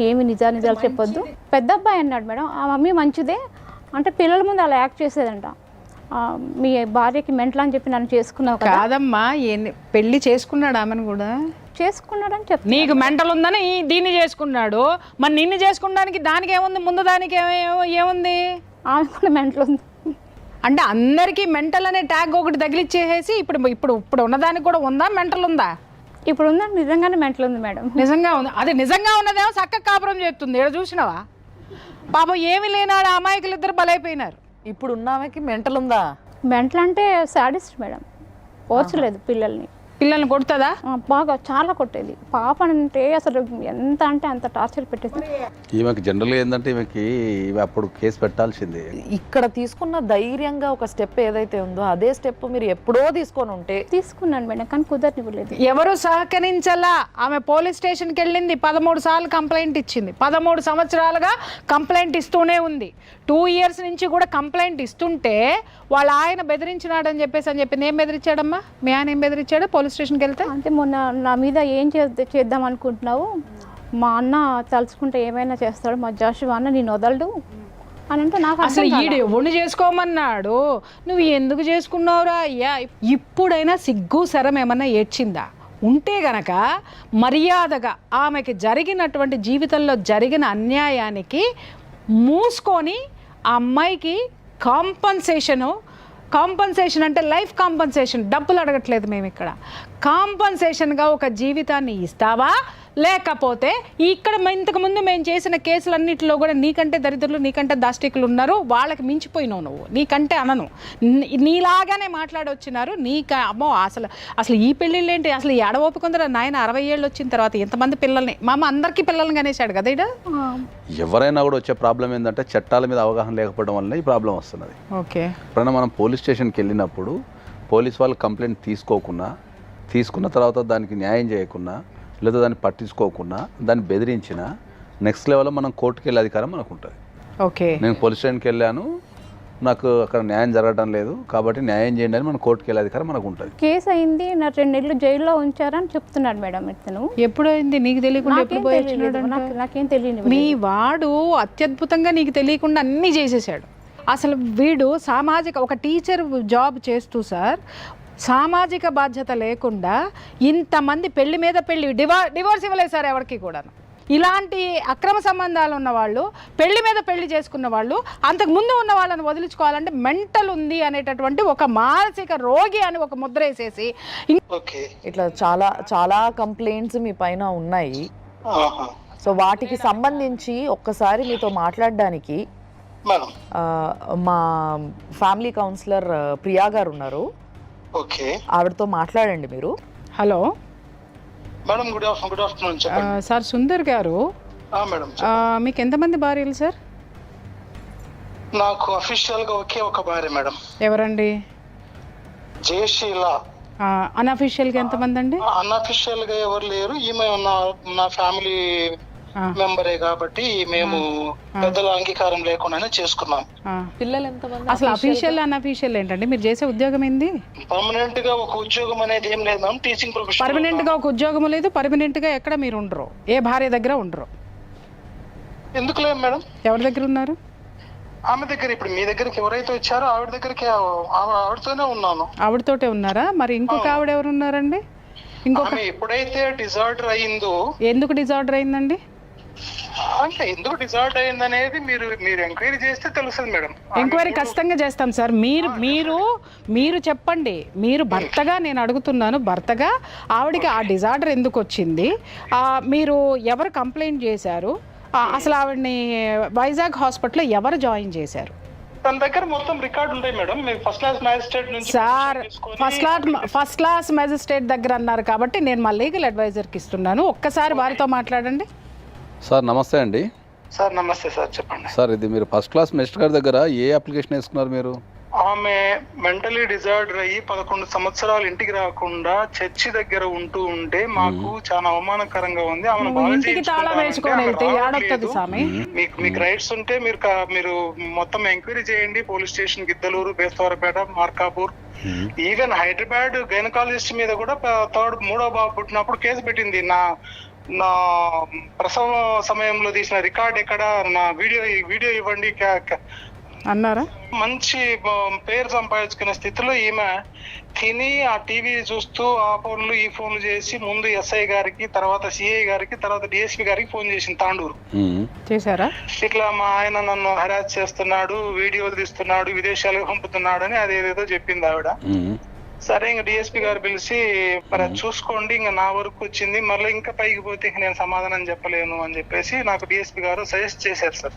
S3: ఏమి నిజాలు చెప్పొద్దు. పెద్ద అబ్బాయి అన్నాడు మేడం, ఆ మమ్మీ మంచిదే అంటే పిల్లల ముందు అలా యాక్ట్ చేసేదంట. మీ భార్యకి మెంటల్ అని చెప్పి నన్ను చేసుకున్నావు కదా.
S4: కాదమ్మా, పెళ్లి చేసుకున్నాడు ఆమెను కూడా
S3: చేసుకున్నాడని చెప్పి.
S4: నీకు మెంటల్ ఉందని దీన్ని చేసుకున్నాడు, మరి నిన్ను చేసుకోవడానికి దానికి ఏముంది, ముందు దానికి ఏముంది?
S3: ఆమె కూడా మెంటల్ ఉంది
S4: అంటే అందరికీ మెంటల్ అనే ట్యాగ్ ఒకటి తగిలిచ్చేసేసి ఇప్పుడు ఉన్నదానికి కూడా ఉందా మెంటల్ ఉందా?
S3: ఇప్పుడు ఉందండి, నిజంగానే మెంటల్ ఉంది మేడం.
S4: నిజంగా ఉంది. అది నిజంగా ఉన్నదేమో చక్కగా కాపురం చేస్తుంది, ఇక్కడ చూసినావా పాపం ఏమి లేనాడు, అమాయకులు ఇద్దరు బలైపోయినారు.
S2: ఇప్పుడు ఉన్నామెకి మెంటల్ ఉందా?
S3: మెంటల్ అంటే సాడిస్ట్ మేడం, పోర్చలేదు పిల్లల్ని
S4: కొడుతుందా?
S3: బాగా చాలా కొట్టేది. పాప అంటే అసలు ఎంత అంటే అంత టార్చర్ పెట్టేది.
S5: ఈమెకి జనరల్గా ఏంటంటే ఈమెకి అప్పుడు కేసు పెట్టాల్సిందే.
S2: ఇక్కడ తీసుకున్న ధైర్యంగా ఒక స్టెప్ ఏదైతే ఉందో అదే స్టెప్ మీరు ఎప్పుడో తీసుకొని ఉంటే.
S3: తీసుకున్నాను మేడం, కానీ కుదరనివ్వలేదు.
S4: ఎవరు సహకరించలా. ఆమె పోలీస్ స్టేషన్కి వెళ్ళింది, 13 సార్లు కంప్లైంట్ ఇచ్చింది, 13 సంవత్సరాలుగా కంప్లైంట్ ఇస్తూనే ఉంది. 2 years నుంచి కూడా కంప్లైంట్ ఇస్తుంటే వాళ్ళ ఆయన బెదిరించినాడని చెప్పి ఏం బెదిరించాడమ్మా? మీ ఆయన ఏం బెదిరించాడు పోలీస్ స్టేషన్కి వెళ్తే?
S3: అంటే మొన్న నా మీద ఏం చేద్దాం అనుకుంటున్నావు, మా అన్న తలుచుకుంటే ఏమైనా చేస్తాడు, మా జాషువా అన్న నేను వదలడు అని అంటే నాకు
S4: అసలు ఈడు ఎవరిని చేసుకోమన్నాడు, నువ్వు ఎందుకు చేసుకున్నావురా అయ్యా? ఇప్పుడైనా సిగ్గు శరం ఏమన్నా ఏడ్చిందా? ఉంటే గనక మర్యాదగా ఆమెకి జరిగినటువంటి జీవితంలో జరిగిన అన్యాయానికి మూసుకొని ఆ అమ్మాయికి కాంపన్సేషన్ అంటే లైఫ్ కాంపన్సేషన్, డబ్బులు అడగట్లేదు మేము ఇక్కడ, కాంపన్సేషన్గా ఒక జీవితాన్ని ఇస్తావా? లేకపోతే ఇక్కడ ఇంతకుముందు మేము చేసిన కేసులన్నింటిలో కూడా నీకంటే దరిద్రులు, నీకంటే దాష్టికులు ఉన్నారు, వాళ్ళకి మించిపోయినావు నువ్వు, నీకంటే అనను, నీలాగానే మాట్లాడొచ్చినారు. అమ్మో అసలు ఈ పెళ్ళిళ్ళు ఏంటి, అసలు ఎడ ఓపికొందరా నాయన, 60 ఏళ్ళు వచ్చిన తర్వాత ఎంతమంది పిల్లల్ని, మా అమ్మ అందరికీ పిల్లల్ని కనేసాడు కదా ఇడ.
S5: ఎవరైనా కూడా వచ్చే ప్రాబ్లం ఏంటంటే చట్టాల మీద అవగాహన లేకపోవడం వల్ల ఈ ప్రాబ్లం వస్తున్నది.
S4: ఓకే,
S5: ఎప్పుడైనా మనం పోలీస్ స్టేషన్కి వెళ్ళినప్పుడు పోలీస్ వాళ్ళు కంప్లైంట్ తీసుకున్న తర్వాత దానికి న్యాయం చేయకుండా లేదా దాన్ని పట్టించుకోకుండా దాన్ని బెదిరించిన నెక్స్ట్ లెవెల్లో మనం కోర్టుకి వెళ్ళే అధికారం మనకు ఉంటుంది.
S4: ఓకే, నేను
S5: పోలీస్ స్టేషన్కి వెళ్ళాను, నాకు అక్కడ న్యాయం జరగడం లేదు కాబట్టి న్యాయం చేయండి అని మన కోర్టుకి వెళ్ళే అధికారం మనకు ఉంటుంది.
S3: కేసు అయింది, నా 2 నెలలు జైల్లో ఉంచారని చెప్తున్నాడు మేడం. ఇతను
S4: ఎప్పుడు అయింది నీకు తెలియకుండా?
S3: నాకేం తెలియదు.
S4: మీ వాడు అత్యద్భుతంగా నీకు తెలియకుండా అన్నీ చేసేసాడు. అసలు వీడు ఒక టీచర్ జాబ్ చేస్తూ సార్ సామాజిక బాధ్యత లేకుండా ఇంతమంది పెళ్లి మీద పెళ్లి, డివోర్స్ ఇవ్వలేదు సార్ ఎవరికి కూడా. ఇలాంటి అక్రమ సంబంధాలు ఉన్న వాళ్ళు, పెళ్లి మీద పెళ్లి చేసుకున్న వాళ్ళు, అంతకుముందు ఉన్న వాళ్ళని వదిలించుకోవాలంటే మెంటల్ ఉంది అనేటటువంటి ఒక మానసిక రోగి అని ఒక ముద్ర వేసేసి
S2: ఇట్లా చాలా చాలా కంప్లైంట్స్ మీ పైన ఉన్నాయి. సో వాటికి సంబంధించి ఒక్కసారి మీతో మాట్లాడడానికి మా ఫ్యామిలీ కౌన్సిలర్ ప్రియా గారు ఉన్నారు, ఆవిడతో మాట్లాడండి మీరు.
S4: Hello
S6: madam, good afternoon.
S4: Sir Sundar గారు, మీకు ఎంతమంది భార్యలు సార్?
S6: నాకు అఫీషియల్ గా ఒక భార్య మేడం.
S4: ఎవరండి?
S6: జయశీల.
S4: అన్అఫీషియల్ గా ఎంతమంది అండి?
S6: అన్అఫీషియల్ గా ఎవరు లేరు, ఈమె నా ఫ్యామిలీ మెంబరే కాబట్టి మేము పెద్దల అంగీకారం లేకుండానే చేసుకున్నాం.
S2: పిల్లలు ఎంతమంది?
S4: అసలు అఫీషియల్ అన్అఫీషియల్ ఏంటండి? మీరు చేసే ఉద్యోగం ఏంది?
S6: పర్మనెంట్ గా ఒక ఉద్యోగం అనేది ఏం లేదు మ్యామ్, టీచింగ్ ప్రొఫెషన్.
S4: పర్మనెంట్ గా ఒక ఉద్యోగం లేదు, పర్మనెంట్ గా ఎక్కడ మీరు ఉండరు, ఏ భార్య దగ్గర ఉండరు.
S6: ఎందుకు లేదు మేడం?
S4: ఎవరి దగ్గర ఉన్నారు?
S6: ఆమె దగ్గర. ఇప్పుడు మీ దగ్గరికి ఎవరైతే వచ్చారో ఆవిడ దగ్గరికి ఆవిడతోనే ఉన్నాను.
S4: ఆవిడతోటే ఉన్నారా? మరి ఇంకొక ఆవిడ ఎవరు ఉన్నారండి?
S6: ఎప్పుడైతే డిజార్డర్ అయిందో.
S4: ఎందుకు డిజార్డర్ అయిందండి?
S6: అంటే ఎందుకు డిజార్ట్ అయింది అనేది మీరు ఎంక్వైరీ చేస్తే తెలుస్తుంది మేడం.
S4: ఎంక్వైరీ ఖచ్చితంగా చేస్తాం సార్. మీరు చెప్పండి. మీరు భర్తగా నేను అడుగుతున్నాను, భర్తగా ఆవిడకి ఆ డిజార్డర్ ఎందుకు వచ్చింది, మీరు ఎవరు కంప్లైంట్ చేశారు, అసలు ఆవిడని వైజాగ్ హాస్పిటల్లో ఎవరు జాయిన్ చేశారు?
S6: తన దగ్గర మొత్తం రికార్డు ఉంటాయి మేడం. మీరు ఫస్ట్ క్లాస్ మ్యాజిస్ట్రేట్ నుంచి
S4: సార్ ఫస్ట్ క్లాస్ మ్యాజిస్ట్రేట్ దగ్గర అన్నారు కాబట్టి నేను మా లీగల్ అడ్వైజర్కి ఇస్తున్నాను, ఒక్కసారి వారితో మాట్లాడండి.
S5: సార్ నమస్తే అండి.
S6: సార్ నమస్తే సార్, చెప్పండి
S5: సార్. ఇది మీరు ఫస్ట్ క్లాస్ మెజిస్ట్రేట్ గారి దగ్గర ఏ అప్లికేషన్ వేసుకున్నారు మీరు?
S6: ఆమె మెంటలీ డిజార్డర్ అయ్యి 11 సంవత్సరాలు ఇంటికి రాకుండా చర్చి దగ్గర ఉంటే మాకు చాలా అవమానకరంగా ఉంది.
S4: ఇంటికి తాళం వేసుకొని వెళ్తే ఏడొస్తుంది స్వామి.
S6: మీకు రైట్స్ ఉంటే మీరు మొత్తం ఎంక్వైరీ చేయండి. Police station Giddalur, Bestavaripeta, Markapur, even Hyderabad gynaecologist మీద కూడా మూడో బాబు పుట్టినప్పుడు కేసు పెట్టింది. నా ప్రసవ సమయంలో తీసిన రికార్డ్ ఎక్కడ, నా వీడియో ఇవ్వండి
S4: అన్నారా?
S6: మంచి పేరు సంపాదించుకునే స్థితిలో ఈమె తిని ఆ టీవీ చూస్తూ ఆ ఫోన్లు ఈ ఫోన్లు చేసి ముందు ఎస్ఐ గారికి, తర్వాత సిఐ గారికి, తర్వాత డిఎస్పీ గారికి ఫోన్ చేసింది తాండూరు.
S4: చేశారా? ఇట్లా
S6: మా ఆయన నన్ను హెరాస్ చేస్తున్నాడు, వీడియోలు తీస్తున్నాడు, విదేశాలకు పంపుతున్నాడు అని అదేదేదో చెప్పింది ఆవిడ. సరే ఇంకా డిఎస్పీ గారు పిలిచి మరి చూసుకోండి, ఇంకా నా వరకు వచ్చింది, మళ్ళీ ఇంకా పైకి పోతే నేను సమాధానం చెప్పలేను అని చెప్పేసి నాకు డిఎస్పీ గారు సజెస్ట్ చేశారు సార్.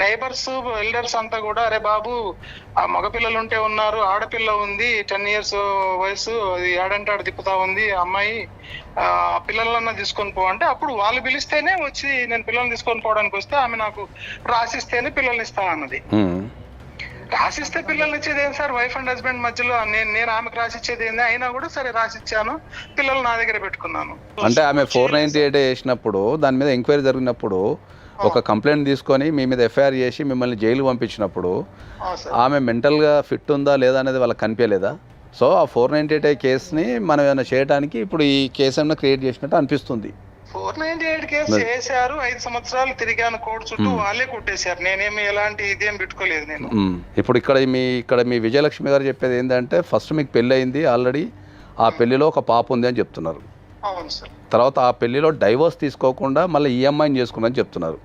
S6: నైబర్స్, ఎల్డర్స్ అంతా కూడా అరే బాబు ఆ మగపిల్లలు ఉంటే ఉన్నారు, ఆడపిల్ల ఉంది 10 years వయసు, అది ఆడంటే ఆడ తిప్పుతా ఉంది అమ్మాయి, పిల్లలన్నా తీసుకొని పో అంటే అప్పుడు వాళ్ళు పిలిస్తేనే వచ్చి నేను పిల్లల్ని తీసుకొని పోవడానికి వస్తే ఆమె నాకు రాసిస్తేనే పిల్లల్ని ఇస్తానన్నది. రాసిస్తే పిల్లల్ని ఇచ్చేది ఏం సార్, వైఫ్ అండ్ హస్బెండ్ మధ్యలో నేను ఆమెకు రాసిచ్చేది ఏంది, అయినా కూడా సరే రాసిచ్చాను, పిల్లలు నా దగ్గర పెట్టుకున్నాను.
S5: అంటే ఆమె 498 వేసినప్పుడు దాని మీద ఎంక్వైరీ జరిగినప్పుడు ఒక కంప్లైంట్ తీసుకొని మీ మీద ఎఫ్ఐఆర్ చేసి మిమ్మల్ని జైలు పంపించినప్పుడు ఆమె మెంటల్గా ఫిట్ ఉందా లేదా అనేది వాళ్ళకి కనిపించలేదా? సో ఆ 498 కేసుని మనం ఏమైనా చేయడానికి ఇప్పుడు ఈ కేసు ఏమైనా క్రియేట్ చేసినట్టు అనిపిస్తుంది.
S6: 498 కేసు చేశారు, 5 సంవత్సరాలు తిరిగాను కోర్టు చుట్టూ, వాళ్ళే కొట్టేశారు, నేనేమి ఎలాంటి ఇదేం పెట్టుకోలేదు నేను.
S5: ఇప్పుడు ఇక్కడ మీ విజయలక్ష్మి గారు చెప్పేది ఏంటంటే ఫస్ట్ మీకు పెళ్ళి అయింది ఆల్రెడీ, ఆ పెళ్లిలో ఒక పాప ఉంది అని చెప్తున్నారు.
S6: అవును సార్.
S5: తర్వాత ఆ పెళ్లిలో డైవోర్స్ తీసుకోకుండా మళ్ళీ ఈ అమ్మాయిని చేసుకున్నారని చెప్తున్నారు.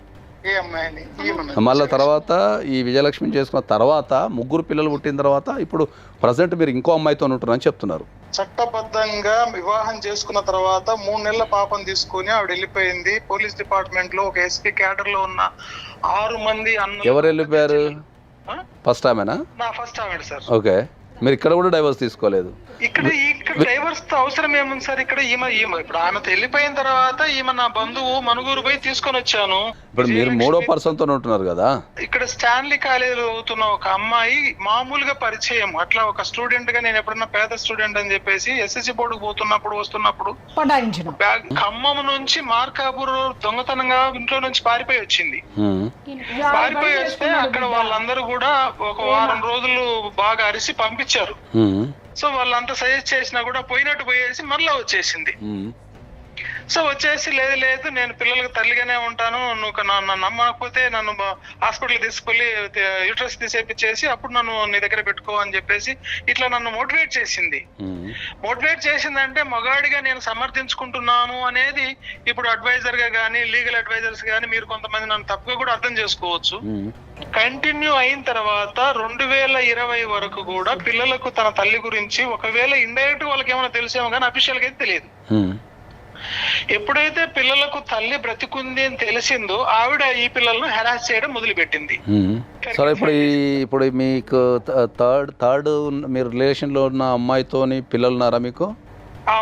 S5: మళ్ళీ తర్వాత ఈ విజయలక్ష్మిని చేసుకున్న తర్వాత 3 పిల్లలు పుట్టిన తర్వాత ఇప్పుడు ప్రజెంట్ మీరు ఇంకో అమ్మాయితో ఉంటున్నారని చెప్తున్నారు.
S6: చట్టబద్ధంగా వివాహం చేసుకున్న తర్వాత 3 నెలల పాపను తీసుకుని ఆవిడ వెళ్ళిపోయింది. పోలీస్ డిపార్ట్మెంట్ లో ఒక ఎస్పీ క్యాడర్ లో ఉన్న 6 మంది అన్న.
S5: ఎవరు వెళ్ళిపోయారు? ఫస్ట్ ఆమెనా?
S6: నా ఫస్ట్ ఆవిడ సార్.
S5: ఓకే, మీరు ఇక్కడ కూడా డైవర్స్ తీసుకోలేదు?
S6: ఇక్కడ డైవర్స్ తో అవసరం ఏముంది సార్? ఇక్కడ ఈమె ఇప్పుడు ఆమెతో వెళ్ళిపోయిన తర్వాత ఈమె నా బంధువు మనుగురు పోయి తీసుకొని వచ్చాను.
S5: ఇప్పుడు మీరు 3వ పర్సన్ తో ఉంటున్నారు కదా.
S6: ఇక్కడ స్టాన్లీ కాలేజీలో అవుతున్న ఒక అమ్మాయి మామూలుగా పరిచయం, అట్లా ఒక స్టూడెంట్ గా నేను ఎప్పుడన్నా పేద స్టూడెంట్ అని చెప్పేసి ఎస్ఎస్సి బోర్డుకు పోతున్నప్పుడు వస్తున్నప్పుడు ఖమ్మం నుంచి మార్కాపూర్ దొంగతనంగా ఇంట్లో నుంచి పారిపోయి వచ్చింది. పారిపోయి వస్తే అక్కడ వాళ్ళందరూ కూడా ఒక వారం రోజులు బాగా అరిసి పంపించారు. సో వాళ్ళంతా సజెస్ట్ చేసినా కూడా పోయినట్టు పోయేసి మళ్ళీ వచ్చేసింది. సో వచ్చేసి లేదు నేను పిల్లలకు తల్లిగానే ఉంటాను, నువ్వు నన్ను నమ్మకపోతే నన్ను హాస్పిటల్ తీసుకెళ్ళి యూట్రస్ తీసేపించేసి అప్పుడు నన్ను నీ దగ్గర పెట్టుకో అని చెప్పేసి ఇట్లా నన్ను మోటివేట్ చేసింది. మోటివేట్ చేసిందంటే మగాడిగా నేను సమర్థించుకుంటున్నాను అనేది ఇప్పుడు అడ్వైజర్ గా కానీ లీగల్ అడ్వైజర్స్ కానీ మీరు కొంతమంది నన్ను తప్పుగా కూడా అర్థం చేసుకోవచ్చు. కంటిన్యూ అయిన తర్వాత 2020 వరకు కూడా పిల్లలకు తన తల్లి గురించి ఒకవేళ ఇండైరెక్ట్ వాళ్ళకి ఏమైనా తెలిసేమో కానీ అఫీషియల్ గా అయితే తెలియదు. ఎప్పుడైతే పిల్లలకు తల్లి బ్రతికుంది అని తెలిసిందో ఆవిడ ఈ పిల్లలను హెరాస్ చేయడం మొదలుపెట్టింది.
S5: సరే, ఇప్పుడు మీకు థర్డ్ మీరు రిలేషన్ లో ఉన్న అమ్మాయితోని పిల్లలు ఉన్నారా మీకు?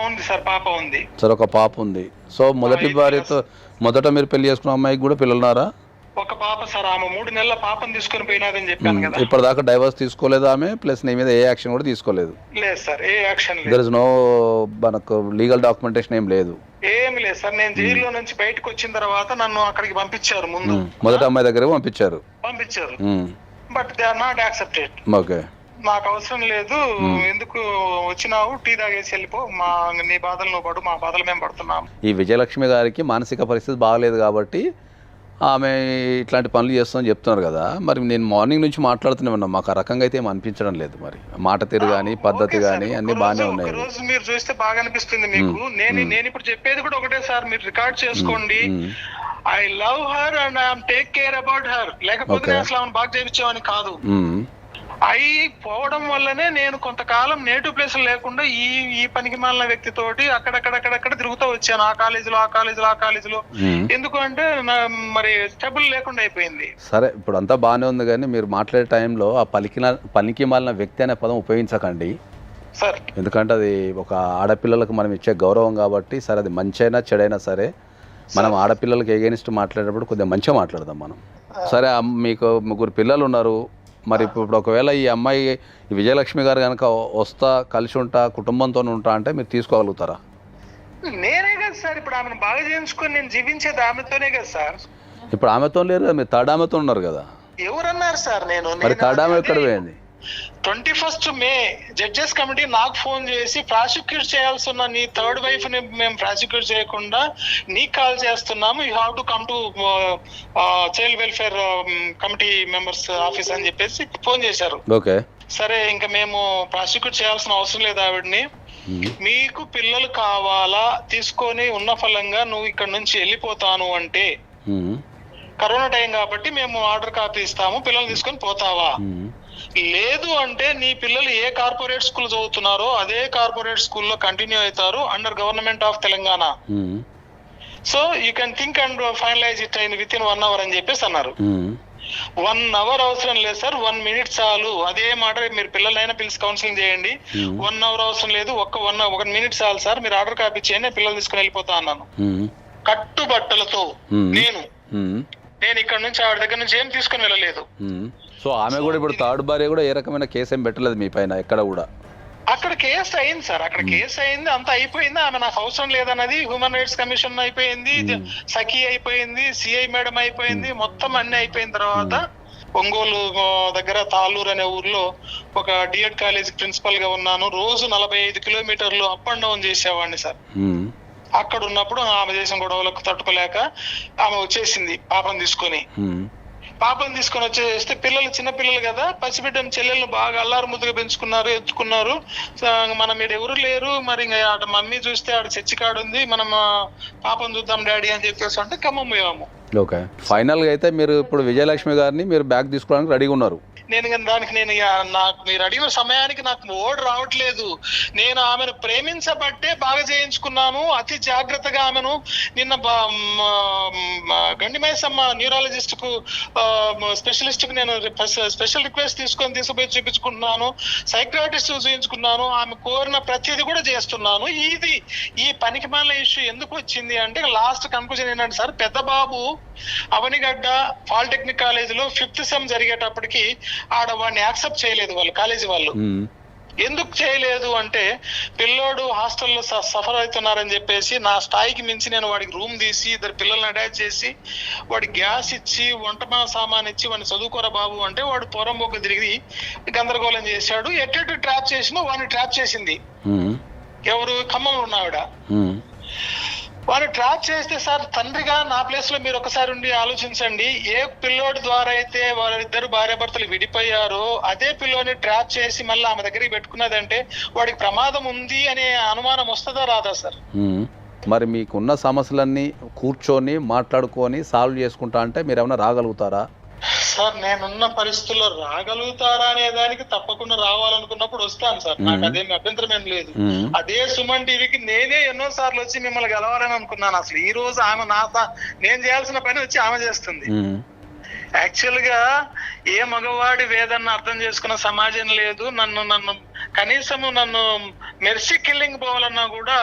S6: ఉంది సార్, పాప ఉంది.
S5: సరే, ఒక పాప ఉంది. సో మొదటి భార్యతో మొదట మీరు పెళ్లి చేసుకున్న అమ్మాయికి కూడా పిల్లలు ఉన్నారా?
S6: ఒక పాప సార్, ఆమె 3 నెలల పాపను తీసుకుని పోయినాదని చెప్పాను కదా.
S5: ఇప్పటిదాకా డైవర్స్ తీసుకోలేదు ఆమె, ప్లస్ నీ మీద ఏ యాక్షన్ కూడా తీసుకోలేదు?
S6: లేదు సార్, ఏ యాక్షన్ లేదు.
S5: దేర్ ఇస్ నో మనకు లీగల్ డాక్యుమెంటేషన్ ఏం లేదు?
S6: ఏమి లేదు సార్. నేను జైల్లో నుంచి బయటకు వచ్చిన తర్వాత నన్ను అక్కడికి పంపించారు. ముందు
S5: మొదటి అమ్మాయి దగ్గర పంపించారు.
S6: But they are not accepted.
S5: Okay,
S6: మాకు అవసరం లేదు, ఎందుకు వచ్చినావు, టీ తాగేసి వెళ్ళిపో, నీ బాధలు నువ్వు పడు, మా బాధలు మేము పడుతున్నాం.
S5: ఈ విజయలక్ష్మి గారికి మానసిక పరిస్థితి బాగలేదు కాబట్టి ఆమె ఇట్లాంటి పనులు చేస్తుందని చెప్తున్నారు కదా. మరి నేను మార్నింగ్ నుంచి మాట్లాడుతూనే ఉన్నా, మాకు ఆ రకంగా అయితే ఏం అనిపించడం లేదు. మరి మాట తీరు కానీ పద్ధతి కానీ అన్ని బాగానే ఉన్నాయి.
S6: రోజు మీరు చూస్తే బాగా అనిపిస్తుంది మీకు. నేను ఇప్పుడు చెప్పేది కూడా ఒకటే సార్, మీరు రికార్డ్ చేసుకోండి. I love her and I'm take care about her. లేకపోతే నేను అసలు ఆమెను బాగా చేయించామని కాదు. అయి పోవడం వల్లనే నేను కొంతకాలం నేటివ్ ప్లేస్ లేకుండా ఈ పనికి మాలిన వ్యక్తితోటి అక్కడక్కడ తిరుగుతూ వచ్చాను. ఆ కాలేజీలో ఎందుకు అంటే మరి స్టెబుల్ లేకుండా అయిపోయింది.
S5: సరే, ఇప్పుడు అంతా బాగానే ఉంది, కానీ మీరు మాట్లాడే టైంలో ఆ పనికి మాలిన వ్యక్తి అనే పదం ఉపయోగించకండి
S6: సార్.
S5: ఎందుకంటే అది ఒక ఆడపిల్లలకు మనం ఇచ్చే గౌరవం కాబట్టి. సరే, అది మంచైనా చెడైనా సరే మనం ఆడపిల్లలకి ఎగెనిస్ట్ మాట్లాడేటప్పుడు కొద్దిగా మంచిగా మాట్లాడదాం మనం. సరే, మీకు 3 పిల్లలు ఉన్నారు. మరి ఇప్పుడు ఒకవేళ ఈ అమ్మాయి విజయలక్ష్మి గారు కనుక వస్తా, కలిసి ఉంటా, కుటుంబంతో ఉంటా అంటే మీరు తీసుకోగలుగుతారా?
S6: నేనే కదా సార్ ఇప్పుడు ఆమెను బాగా చేయించుకొని నేను జీవించేది ఆమెతోనే కదా సార్.
S5: ఇప్పుడు ఆమెతో లేరు కదా, మీరు థర్డ్ ఆమెతో ఉన్నారు కదా.
S6: ఎవరన్నారు సార్?
S5: మరి థర్డ్ ఆమె ఎక్కడ పోయింది?
S6: 21 మే జడ్జెస్ కమిటీ నాకు ఫోన్ చేసి ప్రాసిక్యూట్ చేయాల్సి ఉన్న నీ థర్డ్ వైఫ్ ని మేము ప్రాసిక్యూట్ చేయకుండా నీకు కాల్ చేస్తున్నాము, you have to come to child welfare committee members office అని చెప్పేసి ఫోన్ చేశారు.
S5: ఓకే,
S6: సరే ఇంకా మేము ప్రాసిక్యూట్ చేయాల్సిన అవసరం లేదు ఆవిడ్ని. మీకు పిల్లలు కావాలా తీసుకొని ఉన్న ఫలంగా నువ్వు ఇక్కడ నుంచి వెళ్ళిపోతాను అంటే కరోనా టైం కాబట్టి మేము ఆర్డర్ కాపీ ఇస్తాము, పిల్లలు తీసుకొని పోతావా? లేదు అంటే నీ పిల్లలు ఏ కార్పొరేట్ స్కూల్ చదువుతున్నారో అదే కార్పొరేట్ స్కూల్లో కంటిన్యూ అవుతారు under government of Telangana. So you can think and finalise it within 1 hour అని చెప్పేసి అన్నారు. 1 hour అవసరం లేదు సార్, 1 minute చాలు. అదే మాట మీరు పిల్లలైనా పిలిచి కౌన్సిలింగ్ చేయండి. 1 hour అవసరం లేదు, 1 minute చాలు సార్, మీరు ఆర్డర్ కాపీ చేయండి, పిల్లలు తీసుకుని వెళ్ళిపోతా అన్నాను. కట్టుబట్టలతో నేను ఇక్కడ నుంచి ఆవిడ దగ్గర నుంచి ఏం తీసుకుని వెళ్ళలేదు.
S5: సో ఆమె కూడా ఇప్పుడు థర్డ్ భార్య కూడా ఏ రకమైన కేసు ఏం పెట్టలేదు మీ పైన ఎక్కడ కూడా?
S6: అక్కడ కేసు అయింది సార్, అక్కడ కేసు అయింది, అంత అయిపోయింది. ఆమె నాకు అవసరం లేదన్నది హ్యూమన్ రైట్స్ కమిషన్ అయిపోయింది, సఖీ అయిపోయింది, సిఐ మేడం అయిపోయింది, మొత్తం అన్ని అయిపోయిన తర్వాత ఒంగోలు దగ్గర తాళ్ళూరు అనే ఊర్లో ఒక డిఎడ్ కాలేజ్ ప్రిన్సిపల్ గా ఉన్నాను. రోజు 45 కిలోమీటర్లు అప్ అండ్ డౌన్ చేసేవాడిని సార్. అక్కడ ఉన్నప్పుడు ఆమె చేసిన గొడవలకు తట్టుకోలేక ఆమె వచ్చేసింది పాపను తీసుకొని వచ్చేస్తే పిల్లలు చిన్న పిల్లలు కదా, పసిబిడ్డను చెల్లెళ్ళు బాగా అల్లారు ముద్దుగా పెంచుకున్నారు, ఎత్తుకున్నారు. మనం మీరు ఎవరు లేరు, మరి ఆడ మమ్మీ చూస్తే ఆడ చర్చి కాడు ఉంది, మనం పాపను చూద్దాం డాడీ అని చెప్పేసి అంటే ఖమ్మం పోయాము.
S5: ఓకే, ఫైనల్ గా అయితే మీరు ఇప్పుడు విజయలక్ష్మి గారిని మీరు బ్యాగ్ తీసుకోవడానికి రెడీగా ఉన్నారు.
S6: దానికి నాకు మీరు అడిగిన సమయానికి నాకు ఓడి రావట్లేదు. నేను ఆమెను ప్రేమించబట్టే బాగా చేయించుకున్నాను, అతి జాగ్రత్తగా ఆమెను. నిన్న గండిమైసమ్మ న్యూరాలజిస్ట్ కు స్పెషలిస్ట్ కు నేను స్పెషల్ రిక్వెస్ట్ తీసుకుపోయి చూపించుకుంటున్నాను, సైక్రాటిస్ట్ చూపించుకున్నాను, ఆమె కోరిన ప్రతిదీ కూడా చేస్తున్నాను. ఈ పనికి మాలిన ఇష్యూ ఎందుకు వచ్చింది అంటే లాస్ట్ కన్క్లూజన్ ఏంటంటే సార్, పెద్ద బాబు అవనిగడ్డ పాలిటెక్నిక్ కాలేజీలో 5th సెమ్ జరిగేటప్పటికి వాడిని యాక్సెప్ట్ చేయలేదు వాళ్ళు, కాలేజీ వాళ్ళు. ఎందుకు చేయలేదు అంటే పిల్లోడు హాస్టల్లో సఫర్ అవుతున్నారని చెప్పేసి నా స్థాయికి మించి నేను వాడికి రూమ్ తీసి 2 పిల్లల్ని అటాచ్ చేసి వాడికి గ్యాస్ ఇచ్చి వంట సామాన్ ఇచ్చి వాడిని చదువుకోరా బాబు అంటే వాడు పొరంబొక్క తిరిగి గందరగోళం చేశాడు. ఎట్టు ట్రాప్ చేసినా వాడిని ట్రాప్ చేసింది ఎవరు? ఖమ్మంలో ఉన్నావిడ. వాడిని ట్రాప్ చేస్తే సార్, తండ్రిగా నా ప్లేస్ లో మీరు ఒకసారి ఉండి ఆలోచించండి. ఏ పిల్లోడి ద్వారా అయితే వాళ్ళిద్దరు భార్యాభర్తలు విడిపోయారో అదే పిల్లోని ట్రాప్ చేసి మళ్ళీ ఆమె దగ్గరికి పెట్టుకున్నదంటే వాడికి ప్రమాదం ఉంది అనే అనుమానం వస్తుందా రాదా సార్?
S5: మరి మీకున్న సమస్యలన్నీ కూర్చొని మాట్లాడుకొని సాల్వ్ చేసుకుంటా అంటే మీరు ఏమైనా రాగలుగుతారా?
S6: సార్, నేనున్న పరిస్థితుల్లో రాగలుగుతారా అనే దానికి తప్పకుండా రావాలనుకున్నప్పుడు వస్తాను సార్, నాకు అదేమి అభ్యంతరం ఏం లేదు. అదే సుమన్ టీవీకి నేనే ఎన్నో సార్లు వచ్చి మిమ్మల్ని గెలవాలని అనుకున్నాను. అసలు ఈ రోజు ఆమె నేను చేయాల్సిన పని వచ్చి ఆమె చేస్తుంది. యాక్చువల్ గా ఏ మగవాడి వేదన అర్థం చేసుకున్న సమాజం లేదు. నన్ను కనీసము మెర్సీ కిల్లింగ్ పోవాలన్నా కూడా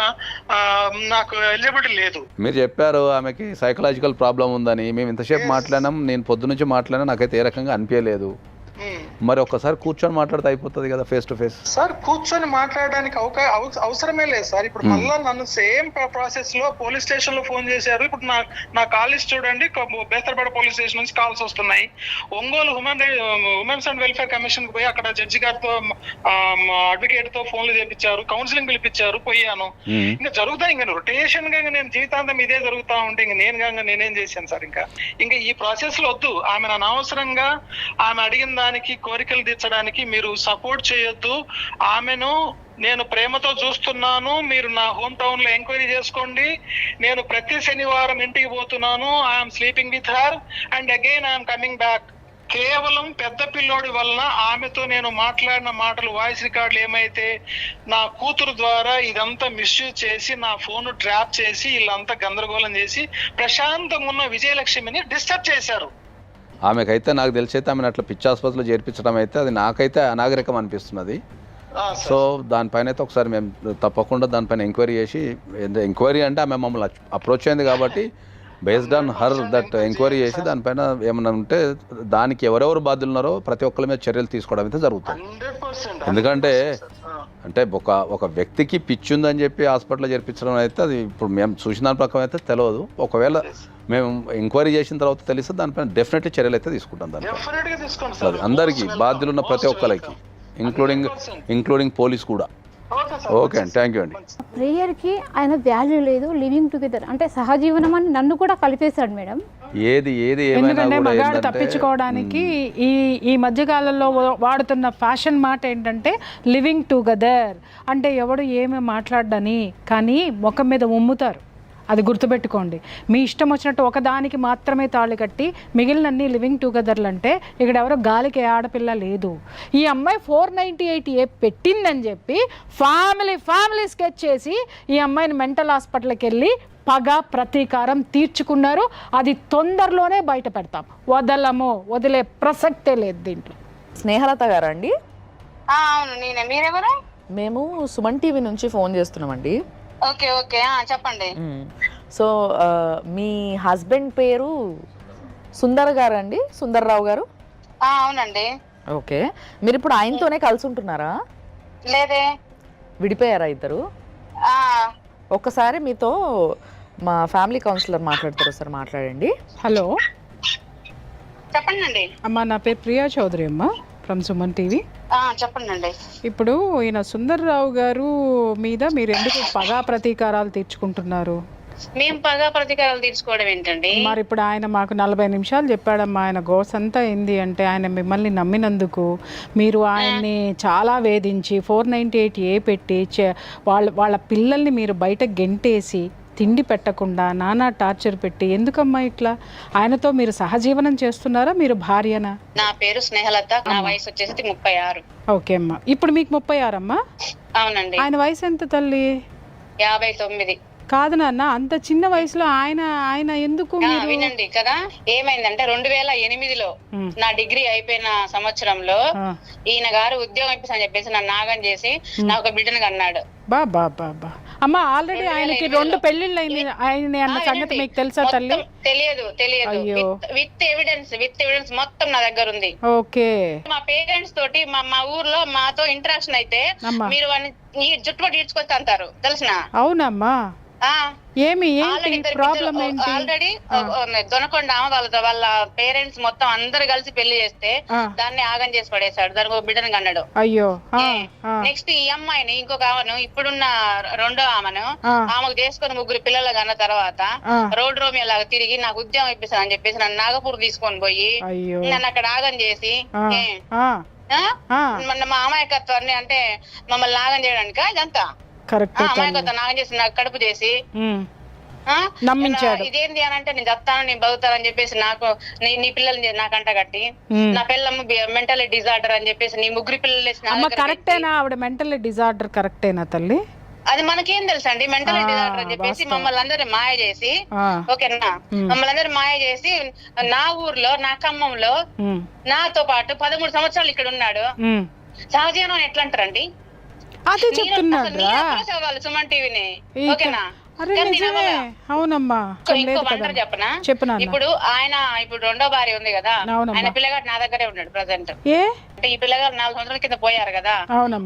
S6: నాకు ఎలిజిబిలిటీ లేదు.
S5: మీరు చెప్పారు ఆమెకి సైకలాజికల్ ప్రాబ్లం ఉందని. మేము ఇంతసేపు మాట్లాడినాం, నేను పొద్దు నుంచి మాట్లాడినా, నాకైతే ఏ రకంగా అనిపించలేదు. మరి ఒక్కసారి కూర్చొని మాట్లాడితే అయిపోతుంది కదా, ఫేస్ టు ఫేస్.
S6: సార్, కూర్చొని మాట్లాడడానికి అవసరమే లేదు సార్. ఇప్పుడు మళ్ళీ నన్ను సేమ్ ప్రాసెస్ లో పోలీస్ స్టేషన్ లో ఫోన్ చేశారు. ఇప్పుడు నా కాలేజ్ చూడండి, బేస్తరపేట పోలీస్ స్టేషన్ నుంచి కాల్స్ వస్తున్నాయి. Ongole women's and welfare commission కు పోయి అక్కడ జడ్జి గారితో అడ్వకేట్ తో ఫోన్లు చేపించారు, కౌన్సిలింగ్ పిలిపించారు, పోయాను. ఇంకా జరుగుతాయి, ఇంకా రొటేషన్ గా నేను జీవితాంతం ఇదే జరుగుతా ఉంటే ఇంక నేనేం చేశాను సార్? ఇంకా ఈ ప్రాసెస్ లో వద్దు. ఆమె అనవసరంగా ఆమె అడిగిన దానికి కోరికలు తీర్చడానికి మీరు సపోర్ట్ చేయొద్దు. ఆమెను నేను ప్రేమతో చూస్తున్నాను, మీరు నా హోమ్ టౌన్ లో ఎంక్వైరీ చేసుకోండి. నేను ప్రతి శనివారం ఇంటికి పోతున్నాను. I'm sleeping with her and again I'm coming back. కేవలం పెద్ద పిల్లోడి వలన ఆమెతో నేను మాట్లాడిన మాటలు వాయిస్ రికార్డులు ఏమైతే నా కూతురు ద్వారా ఇదంతా మిస్యూజ్ చేసి నా ఫోన్ ట్రాప్ చేసి వీళ్ళంతా గందరగోళం చేసి ప్రశాంతంగా ఉన్న విజయలక్ష్మిని డిస్టర్బ్ చేశారు.
S5: ఆమెకైతే నాకు తెలిసి అయితే ఆమెను అట్లా పిచ్చి ఆసుపత్రిలో చేర్పించడం అయితే అది నాకైతే అనాగరికం అనిపిస్తున్నది. సో దానిపైన అయితే ఒకసారి మేము తప్పకుండా దానిపైన ఎంక్వైరీ చేసి, ఎంక్వైరీ అంటే ఆమె మమ్మల్ని అప్రోచ్ అయింది కాబట్టి based on her that enquiry చేసి దానిపైన ఏమన్నా ఉంటే దానికి ఎవరెవరు బాధ్యులు ఉన్నారో ప్రతి ఒక్కరి మీద చర్యలు తీసుకోవడం అయితే జరుగుతుంది.
S6: 100%.
S5: ఎందుకంటే అంటే ఒక వ్యక్తికి పిచ్చి ఉందని చెప్పి హాస్పిటల్లో చేర్పించడం అయితే అది ఇప్పుడు మేము చూసిన దాని ప్రకారం అయితే తెలియదు. ఒకవేళ మేము ఎంక్వైరీ చేసిన తర్వాత తెలిస్తే దానిపైన డెఫినెట్లీ చర్యలు అయితే తీసుకుంటాం.
S6: Definitely గా తీసుకోండి
S5: దానిపైన
S6: సార్.
S5: అందరికీ బాధ్యులు ఉన్న ప్రతి ఒక్కరికి ఇంక్లూడింగ్ పోలీస్ కూడా. ఓకే అండి, థ్యాంక్ యూ అండి.
S3: ప్రేయర్కి ఆయన వాల్యూ లేదు, లివింగ్ టుగెదర్ అంటే సహజీవనం అని నన్ను కూడా కలిపేశాడు మేడం.
S5: ఏది ఏమైనా
S4: ఎందుకంటే
S5: కూడా
S4: మగాడు
S5: ఏంటంటే
S4: తప్పించుకోవడానికి ఈ మధ్యకాలంలో వాడుతున్న ఫ్యాషన్ మాట ఏంటంటే లివింగ్ టుగెదర్ అంటే ఎవడు ఏమి మాట్లాడని, కానీ ముఖం మీద ఉమ్ముతారు. అది గుర్తుపెట్టుకోండి. మీ ఇష్టం వచ్చినట్టు ఒకదానికి మాత్రమే తాళి కట్టి మిగిలినన్ని లివింగ్ టుగెదర్లు అంటే ఇక్కడ ఎవరో గాలికి ఆడపిల్ల లేదు. ఈ అమ్మాయి 498A పెట్టిందని చెప్పి ఫ్యామిలీ స్కెచ్ చేసి ఈ అమ్మాయిని మెంటల్ హాస్పిటల్కి వెళ్ళి పగ ప్రతీకారం తీర్చుకున్నారు. అది తొందరలోనే బయట పెడతాం, వదిలే ప్రసక్తే లేదు దీంట్లో.
S2: స్నేహలత గారా అండి?
S7: అవును నేనే. మీరెవరు?
S2: మేము సుమన్ టీవీ నుంచి ఫోన్ చేస్తున్నామండి.
S7: ఓకే ఓకే చెప్పండి.
S2: సో మీ హస్బెండ్ పేరు సుందర్ గారు అండి? సుందర్రావు గారు?
S7: అవునండి.
S2: ఓకే, మీరు ఇప్పుడు ఆయనతోనే కలిసి ఉంటున్నారా?
S7: లేదే,
S2: విడిపోయారా ఇద్దరు? ఒక్కసారి మీతో మా ఫ్యామిలీ కౌన్సిలర్ మాట్లాడతారు సార్, మాట్లాడండి.
S4: హలో
S7: చెప్పండి.
S4: అమ్మా, నా పేరు ప్రియా చౌదరి అమ్మ, ఫ్రమ్ సుమన్ టీవీ.
S7: చెప్పండి.
S4: ఇప్పుడు ఈయన సుందర్రావు గారు మీద మీరు ఎందుకు పగా ప్రతీకారాలు తీర్చుకుంటున్నారు?
S7: మేము పగా ప్రతీకారాలు తీర్చుకోవడం ఏంటండి?
S4: మరి ఇప్పుడు ఆయన మాకు 40 నిమిషాలు చెప్పాడమ్మా. ఆయన గోసంతా ఏంది అంటే ఆయన మిమ్మల్ని నమ్మినందుకు మీరు ఆయన్ని చాలా వేధించి 498A పెట్టి వాళ్ళ పిల్లల్ని మీరు బయట గెంటేసి తిండి పెట్టకుండా నానా టార్చర్ పెట్టి, ఎందుకమ్మా ఇట్లా? ఆయనతో మీరు సహజీవనం చేస్తున్నారా? మీరు భార్యనా?
S7: నా పేరు స్నేహలత, నా వయసు వచ్చేసి 36.
S4: ఓకే అమ్మా, ఇప్పుడు మీకు 36 అమ్మా?
S7: అవునండి.
S4: ఆయన వయసు ఎంత తల్లి?
S7: 59.
S4: కాదు నాన్న, అంత చిన్న వయసులో ఆయన ఎందుకు?
S7: వినండి కదా, ఏమైందంటే 2008లో నా డిగ్రీ అయిపోయిన సంవత్సరంలో ఈయన గారు ఉద్యోగం ఇప్పిస్తా చెప్పేసి నన్ను నాగం చేసి నా ఒక బిడ్డను అన్నాడు.
S4: బాబా అమ్మా, ఆల్రెడీ ఆయనకి 2 పెళ్లిళ్ళు అయింది అన్న సంగతి మీకు తెలుసా తల్లి?
S7: తెలియదు. విత్ ఎవిడెన్స్ మొత్తం నా దగ్గర ఉంది.
S4: ఓకే,
S7: మా పేరెంట్స్ తోటి మా ఊర్లో మాతో ఇంటరాక్షన్ అయితే మీరు వాడిని జుట్టుపట్టి ఈడ్చుకొస్తా అంటారు తెలుసునా?
S4: అవునమ్మా, ఏమి ప్రాబ్లం ఏంటి?
S7: ఆల్రెడీ దొనకొండ వాళ్ళ పేరెంట్స్ మొత్తం అందరు కలిసి పెళ్లి చేస్తే దాన్ని ఆగం చేసి పడేశాడు. దానికి ఒక బిడ్డను కన్నాడు.
S4: అయ్యో.
S7: నెక్స్ట్ ఈ అమ్మాయిని ఇంకొక ఆమెను, ఇప్పుడున్న రెండో ఆమెకు చేసుకుని 3 పిల్లలు కన్న తర్వాత రోడ్ రోమియో లాగా తిరిగి నాకు ఉద్యోగం ఇప్పిస్తాను అని చెప్పేసి నన్ను నాగపూర్ తీసుకొని పోయి నన్ను అక్కడ ఆగం చేసి మా అమాయకత్వాన్ని అంటే మమ్మల్ని నాగం చేయడానికి ఇదంతా అమాయకత్వం నాగం చేసి నాకు కడుపు చేసి
S4: నమ్మించాడు.
S7: ఇదేంటి అని అంటే నేను చెప్తాను, నేను బతుకుతానని చెప్పేసి నాకు నీ పిల్లల్ని నాకంట కట్టి నా పిల్లమ్మ మెంటల్ డిజార్డర్ అని చెప్పేసి నీ 3 పిల్లలు
S4: కరెక్టేనా? ఆవిడ మెంటల్ డిజార్డర్ కరెక్టేనా తల్లి?
S7: అది మనకేం తెలుసా అండి? మెంటల్ డిజార్డర్ అని చెప్పేసి మమ్మల్ని అందరినీ మాయ చేసి, ఓకేనా, మమ్మల్ని అందరినీ మాయ చేసి నా ఊర్లో నా ఖమ్మంలో నాతో పాటు 13 సంవత్సరాలు ఇక్కడ ఉన్నాడు. సహజీవనం ఎట్లా అంటారండి?
S4: అదే చెప్తున్నాడు
S7: సుమన్ టీవీని, ఓకేనా?
S4: అవునమ్మా,
S7: చెప్పనా? ఇప్పుడు ఇప్పుడు రెండో భార్య ఉంది కదా, ఆయన పిల్లగాడు నా దగ్గరే ఉన్నాడు ప్రజెంట్. అంటే ఈ పిల్లగాడు 4 సంవత్సరాల కింద పోయారు కదా,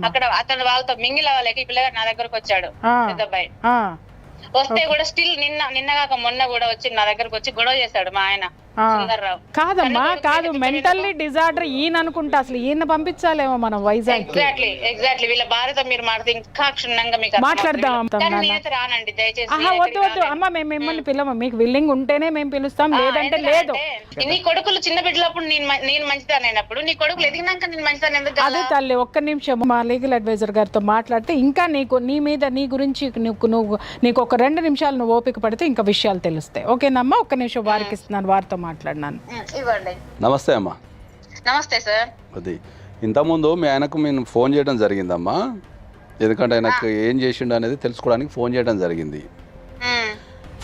S7: అక్కడ అతను వాళ్ళతో మింగిల్ అవ్వలేక ఈ పిల్లగాడు నా దగ్గరకు వచ్చాడు. పెద్దబ్బాయి వస్తే కూడా స్టిల్ నిన్నగాక మొన్న కూడా వచ్చి నా దగ్గరకు వచ్చి గొడవ చేశాడు మా ఆయన. సుందర్రావు.
S4: కాదమ్మా కాదు, మెంటల్లీ డిజార్డర్ ఈయన అనుకుంటా, అసలు ఈయన పంపించాలేమో మనం వైజాగ్.
S7: ఎగ్జాక్ట్లీ వీళ్ళ భార్యతో మీరు మాట్లాడితే ఇంకా క్షుణ్ణంగా మీకు
S4: మాట్లాడదాం.
S7: నేనైతే రానండి దయచేసి.
S4: వద్దు వద్దు అమ్మ, మేము మిమ్మల్ని పిలవము, మీకు విల్లింగ్ ఉంటేనే మేము పిలుస్తాం, లేదంటే లేదు.
S7: నీ కొడుకులు చిన్న బిడ్డలప్పుడు నేను మంచిదాన్ని అయినప్పుడు నీ కొడుకులు ఎదిగినాక నేను మంచిదాన్ని ఎందుకు కదా?
S4: అదే తల్లి, ఒక్క నిమిషం మా లీగల్ అడ్వైజర్ గారితో మాట్లాడితే ఇంకా నీ మీద నీ గురించి నీకు ఒక 2 నిమిషాలు నువ్వు ఓపిక పడితే ఇంకా విషయాలు తెలుస్తాయి. ఓకేనమ్మా, ఒక్క నిమిషం వారికి ఇస్తున్నాను, వారితో మాట్లాడినాను.
S7: ఇవ్వండి.
S5: నమస్తే అమ్మా.
S7: నమస్తే సార్.
S5: అది ఇంతకుముందు మీ ఆయనకు మేము ఫోన్ చేయడం జరిగిందమ్మా, ఎందుకంటే ఆయనకు ఏం చేసిండు అనేది తెలుసుకోవడానికి ఫోన్ చేయడం జరిగింది.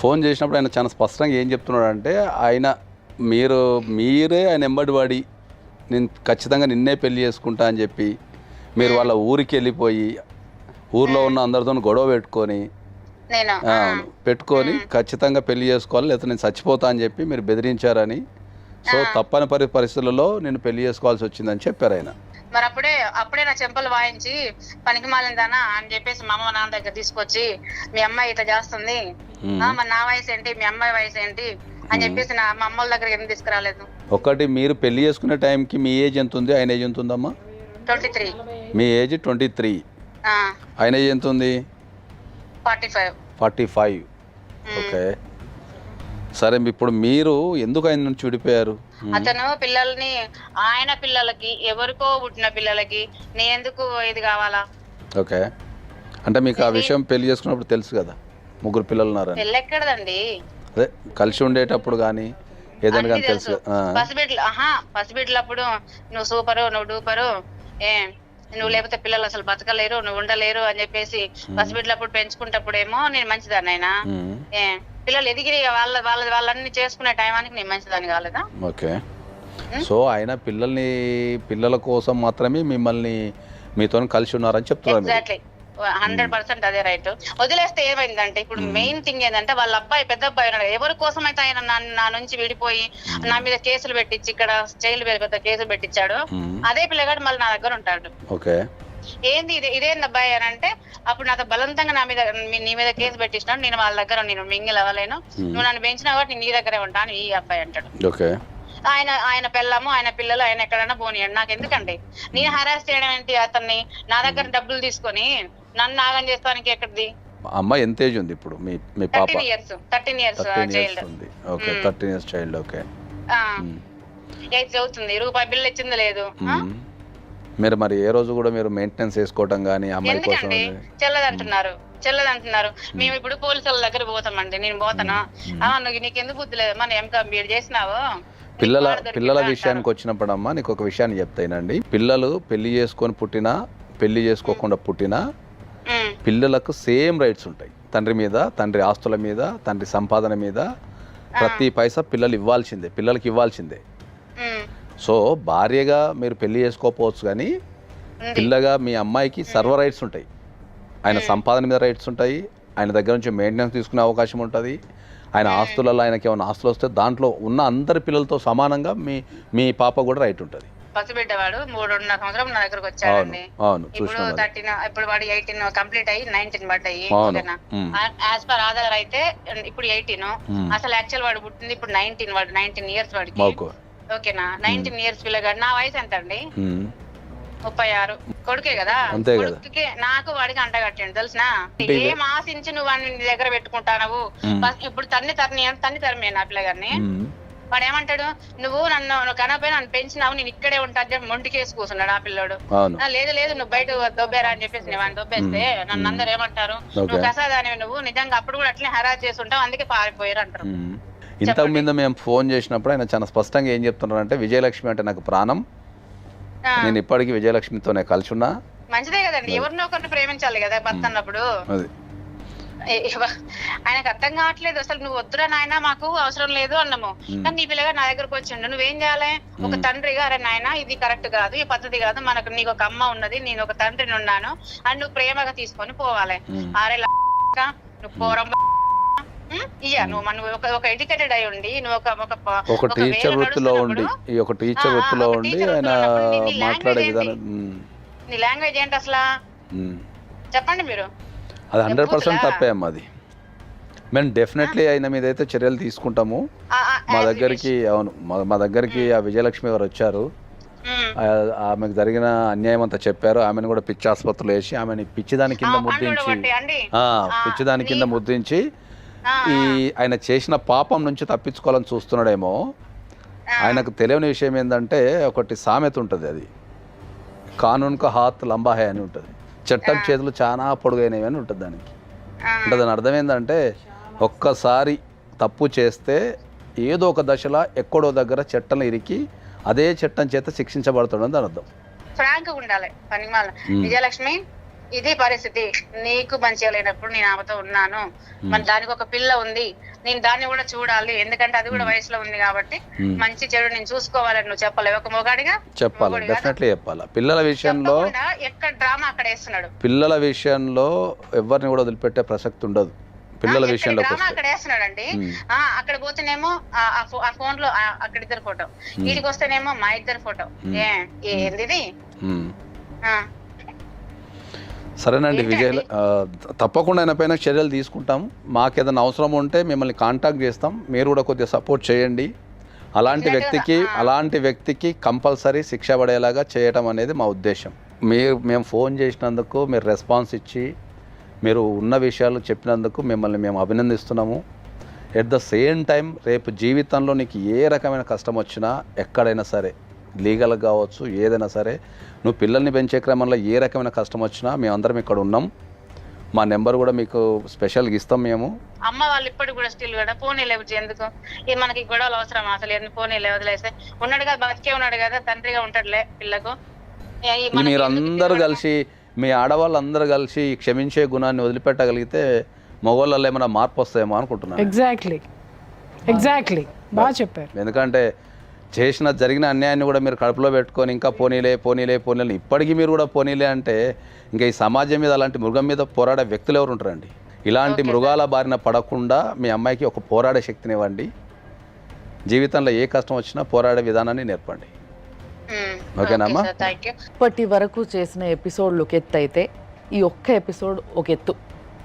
S5: ఫోన్ చేసినప్పుడు ఆయన చాలా స్పష్టంగా ఏం చెప్తున్నాడు అంటే, మీరే ఆయన ఎంబడి పడి నేను ఖచ్చితంగా నిన్నే పెళ్లి చేసుకుంటా అని చెప్పి మీరు వాళ్ళ ఊరికి వెళ్ళిపోయి ఊర్లో ఉన్న అందరితో గొడవ పెట్టుకొని ఖచ్చితంగా పెళ్లి చేసుకోవాలి, లేకపోతే నేను చచ్చిపోతా అని చెప్పి మీరు బెదిరించారని, సో తప్పని పరిస్థితులలో నేను పెళ్లి చేసుకోవాల్సి వచ్చిందని చెప్పారు ఆయన.
S7: మరి అప్పుడే నా చెంపలు వాయించి పనికి మాలిందానా అని చెప్పేసి మా అమ్మ నాన్న దగ్గర తీసుకొచ్చి మీ అమ్మాయి ఇట్లా చేస్తుంది, మరి నా వయసు ఏంటి మీ అమ్మాయి వయసు ఏంటి అని చెప్పేసి మా అమ్మ వాళ్ళ దగ్గర ఎందుకు తీసుకురాలేదు?
S5: ఒకటి, మీరు పెళ్లి చేసుకునే టైంకి మీ ఏజ్ ఎంత ఉంది, ఆయన ఏజ్ ఎంత ఉందమ్మా?
S7: 23.
S5: మీ ఏజ్ 23, ఆయన ఏజ్ ఎంత ఉంది? 45. ఓకే, సరే. ఇప్పుడు మీరు ఎందుకు ఆయన నుంచి విడిపోయారు?
S7: అతను ఆయన పిల్లలకి ఎవరికో పుట్టిన పిల్లలకి నేను ఎందుకు ఇది కావాలా?
S5: ఓకే, అంటే మీకు ఆ విషయం పెళ్లి చేసుకున్నప్పుడు తెలుసు కదా 3 పిల్లలు ఉన్నారని?
S7: పెళ్ళి ఎక్కడదండి,
S5: అదే కలిసి ఉండేటప్పుడు కానీ ఏదైనా కానీ తెలుసు.
S7: పసిబిడ్డలప్పుడు నువ్వు సూపరు, నువ్వు డూపరు, నువ్వు లేకపోతే పిల్లలు అసలు బతకలేరు, నువ్వు ఉండలేరు అని చెప్పేసి పసిబిడ్డలప్పుడు పెంచుకుంటప్పుడేమో నేను మంచిదాన్ని, అయినా పిల్లలు ఎదిగి వాళ్ళన్ని చేసుకునే టైమానికి నేను మంచిదాన్ని కాలేదా?
S5: ఓకే, సో ఆయన పిల్లల కోసం మాత్రమే మిమ్మల్ని మీతో కలిసి ఉన్నారని చెప్తున్నారు.
S7: ఎగ్జాక్ట్లీ 100% అదే రైట్. వదిలేస్తే ఏమైందంటే ఇప్పుడు మెయిన్ థింగ్ ఏంటంటే వాళ్ళ అబ్బాయి పెద్ద అబ్బాయి ఉన్నాడు, ఎవరి కోసం అయితే ఆయన నా నుంచి విడిపోయి నా మీద కేసులు పెట్టించి ఇక్కడ జైలు పెద్ద కేసులు పెట్టించాడు, అదే పిల్లగాడు మళ్ళీ నా దగ్గర ఉంటాడు.
S5: ఓకే,
S7: ఏంది ఇదేంది అబ్బాయి అని అంటే, అప్పుడు నాతో బలవంతంగా నీ మీద కేసు పెట్టించినాడు, నేను వాళ్ళ దగ్గర నేను మింగిల్ అవ్వలేను, నువ్వు నన్ను పెంచినా కాబట్టి నేను నీ దగ్గరే ఉంటాను ఈ అబ్బాయి అంటాడు.
S5: ఓకే,
S7: ఆయన పిల్లము ఆయన పిల్లలు ఆయన ఎక్కడైనా పోనీయండి, నాకు ఎందుకండి నేను హరాస్ చేయడం ఏంటి అతన్ని, నా దగ్గర డబ్బులు తీసుకొని నన్ను నాగం చేస్తానికి ఎక్కడిది?
S5: అమ్మ ఎంత ఏజ్ ఉంది ఇప్పుడు మీ పాప?
S7: 13 years child.
S5: Okay, 13 years child. Okay,
S7: 8 చదువుతుంది, రూపాయి బిల్లు ఇచ్చింది లేదు.
S5: మీరు మరి ఏ రోజు కూడా మీరు మెయింటెనెన్స్ చేసుకోవడం కానీ అమ్మాయి కోసం?
S7: చెల్లదంటున్నారు. మేము ఇప్పుడు పోలీసుల దగ్గర పోతామండి, నేను పోతాను, నీకెందుకు బుద్ధి లేదు, మనం ఎంబీఏ చేసినావు.
S5: పిల్లల విషయానికి వచ్చినప్పుడు అమ్మా నీకు ఒక విషయాన్ని చెప్తానండి, పిల్లలు పెళ్లి చేసుకొని పుట్టినా పెళ్లి చేసుకోకుండా పుట్టినా పిల్లలకు సేమ్ రైట్స్ ఉంటాయి. తండ్రి మీద, తండ్రి ఆస్తుల మీద, తండ్రి సంపాదన మీద ప్రతి పైసా పిల్లలకి ఇవ్వాల్సిందే. సో భార్యగా మీరు పెళ్లి చేసుకోకపోవచ్చు కానీ పిల్లగా మీ అమ్మాయికి సర్వ రైట్స్ ఉంటాయి. ఆయన సంపాదన మీద రైట్స్ ఉంటాయి, ఆయన దగ్గర నుంచి మెయింటెనెన్స్ తీసుకునే అవకాశం ఉంటుంది, ఆయన ఆస్తులలో ఆయనకి ఏమైనా ఆస్తులు వస్తే దాంట్లో ఉన్న అందరి పిల్లలతో సమానంగా మీ పాప కూడా రైట్ ఉంటుంది.
S7: పసిబిడ్డవాడు 3.5 సంవత్సరం నా దగ్గరకు వచ్చాడండి. ఇప్పుడు వాడు 18 కంప్లీట్ అయ్యి 19 పడ్డాయి. ఓకేనా, యాజ్ పర్ ఆధార్ అయితే ఇప్పుడు 18, అసలు యాక్చువల్ వాడు పుట్టింది ఇప్పుడు 19, వాడు 19 ఇయర్స్ వాడికి. ఓకేనా, 19 ఇయర్స్ పిల్లగాడు. నా వయసు ఎంత అండి? 36. కొడుకే కదా, కొడుకుకి నాకు వాడికి అంట కట్టిండు తెలిసిన. ఏం ఆశించి నువ్వు వాడిని నీ దగ్గర పెట్టుకుంటావు? ఇప్పుడు తన్ని తరిమే నా పిల్లగారిని. వాడు ఏమంటాడు, నువ్వు నన్ను కనపై నన్ను పెంచినావు, నేను ఇక్కడే ఉంటా అని చెప్పి మొండికేసి కూర్చున్నాడు ఆ పిల్లోడు. లేదు నువ్వు బయట దొబ్బేరా అని చెప్పేసి నేను దొబ్బేస్తే నన్ను అందరు ఏమంటారు, నువ్వు కసాదాని, నువ్వు నిజంగా అప్పుడు కూడా అట్లనే హరాజ్ చేస్తుంటావు, అందుకే పారిపోయారు అంటారు.
S5: ఇంతకు మీద మేము ఫోన్ చేసినప్పుడు ఆయన చాలా స్పష్టంగా ఏం చెప్తున్నారు అంటే, విజయలక్ష్మి అంటే నాకు ప్రాణం, నేను ఇప్పటికీ విజయలక్ష్మితోనే కలిసి ఉన్నా.
S7: మంచిదే కదండి, ఎవరినో ఒకరిని ప్రేమించాలి కదా భర్త అన్నప్పుడు. ఆయనకు అర్థం కావట్లేదు అసలు, నువ్వు వద్దురా నాయన మాకు అవసరం లేదు అన్నాము, కానీ నీ పిల్లగా నా దగ్గరకు వచ్చిండు. నువ్వేం చేయాలి? ఒక తండ్రిగా, అరే నాయన ఇది కరెక్ట్ కాదు, ఈ పద్ధతి కాదు, నీకు ఒక అమ్మ ఉన్నది, నేను ఒక తండ్రిని ఉన్నాను అని నువ్వు ప్రేమగా తీసుకొని పోవాలి. అరే నువ్వు పోరం నువ్వు ఒక ఎడ్యుకేటెడ్ అయి ఉండి నువ్వు
S5: ఒక టీచర్ వృత్తిలో ఉండి ఆయన మాట్లాడే విధానం,
S7: నీ లాంగ్వేజ్ ఏంటి అసలు చెప్పండి మీరు?
S5: అది 100% తప్పే అమ్మా. అది మేము డెఫినెట్లీ ఆయన మీద అయితే చర్యలు తీసుకుంటాము. మా దగ్గరికి మా దగ్గరికి ఆ విజయలక్ష్మి గారు వచ్చారు. ఆమెకు జరిగిన అన్యాయం అంతా చెప్పారు. ఆమెను కూడా పిచ్చి ఆసుపత్రిలో వేసి ఆమెని పిచ్చిదాని కింద ముద్రించి ఈ ఆయన చేసిన పాపం నుంచి తప్పించుకోవాలని చూస్తున్నాడేమో. ఆయనకు తెలియని విషయం ఏంటంటే ఒకటి సామెత ఉంటుంది, అది కానూన్ కా హాత్ లంబా హై అని ఉంటుంది. చట్టం చేతులు చాలా పొడుగైనవి అని ఉంటుంది దానికి. అంటే దాని అర్థం ఏంటంటే ఒక్కసారి తప్పు చేస్తే ఏదో ఒక దశలో ఎక్కడో దగ్గర చట్టం ఇరికి అదే చట్టం చేత శిక్షించబడతాడని దాని అర్థం.
S7: ఫ్రాంక్ ఉండాలి పనిమాల. విజయలక్ష్మి, ఇది పరిస్థితి, నీకు మంచిగా లేనప్పుడు నేను ఆమెతో ఉన్నాను, మరి దానికి ఒక పిల్ల ఉంది, నేను దాన్ని కూడా చూడాలి, ఎందుకంటే అది కూడా వయసులో ఉంది కాబట్టి మంచి చెడు నేను చూసుకోవాలని నువ్వు చెప్పలేవు ఒక మొగాడిగా?
S5: చెప్పాలి, డెఫినెట్లీ చెప్పాలి. పిల్లల విషయంలో
S7: ఎక్కడ డ్రామా అక్కడ వేస్తున్నాడు.
S5: పిల్లల విషయంలో ఎవరిని కూడా వదిలిపెట్టే ప్రసక్తి ఉండదు. పిల్లల విషయంలో
S7: అక్కడ వేస్తున్నాడండి. అక్కడ పోతేనేమో ఆ ఫోన్ లో అక్కడ ఇద్దరు ఫోటో, వీటికి వస్తేనేమో మా ఇద్దరు ఫోటో. ఏంది?
S5: సరేనండి విజయ్, తప్పకుండా ఆయన పైన చర్యలు తీసుకుంటాం. మాకు ఏదైనా అవసరం ఉంటే మిమ్మల్ని కాంటాక్ట్ చేస్తాం. మీరు కూడా కొద్దిగా సపోర్ట్ చేయండి. అలాంటి వ్యక్తికి కంపల్సరీ శిక్ష పడేలాగా చేయటం అనేది మా ఉద్దేశం. మేము ఫోన్ చేసినందుకు మీరు రెస్పాన్స్ ఇచ్చి మీరు ఉన్న విషయాలు చెప్పినందుకు మిమ్మల్ని మేము అభినందిస్తున్నాము. ఎట్ ద సేమ్ టైం రేపు జీవితంలో నీకు ఏ రకమైన కష్టం వచ్చినా ఎక్కడైనా సరే, లీగల్గా కావచ్చు, ఏదైనా సరే, నువ్వు పిల్లల్ని పెంచే క్రమంలో ఏ రకమైన కష్టం వచ్చినా మేమందరం ఇక్కడ ఉన్నాం. మా నెంబర్ కూడా మీకు స్పెషల్గా ఇస్తాం మేము.
S7: అమ్మ వాళ్ళు ఇప్పటికి కూడా స్టిల్ కూడా ఫోన్ లేవు. ఎందుకు మనకి గొడవలు అవసరం? అసలు ఎన్ని ఫోన్ వదిలేస్తే ఉన్నాడు కదా, బతికే ఉన్నాడు కదా, తండ్రిగా ఉంటాడులే పిల్లకు.
S5: మీరందరూ కలిసి, మీ ఆడవాళ్ళందరూ కలిసి క్షమించే గుణాన్ని వదిలిపెట్టగలిగితే మగవాళ్ళలో ఏమైనా మార్పు వస్తాయేమో అనుకుంటున్నాను.
S4: ఎగ్జాక్ట్లీ బాగా చెప్పారు.
S5: ఎందుకంటే జరిగిన అన్యాయాన్ని కూడా మీరు కడుపులో పెట్టుకొని ఇంకా పోనీలే ఇప్పటికీ మీరు కూడా పోనీలే అంటే ఇంకా ఈ సమాజం మీద అలాంటి మృగం మీద పోరాడే వ్యక్తులు ఎవరు ఉంటారండి? ఇలాంటి మృగాల బారిన పడకుండా మీ అమ్మాయికి ఒక పోరాడే శక్తిని ఇవ్వండి. జీవితంలో ఏ కష్టం వచ్చినా పోరాడే విధానాన్ని నేర్పండి. ఓకేనమ్మా?
S2: ఇప్పటి వరకు చేసిన ఎపిసోడ్లు ఒక ఎత్తు అయితే ఈ ఒక్క ఎపిసోడ్ ఒక ఎత్తు.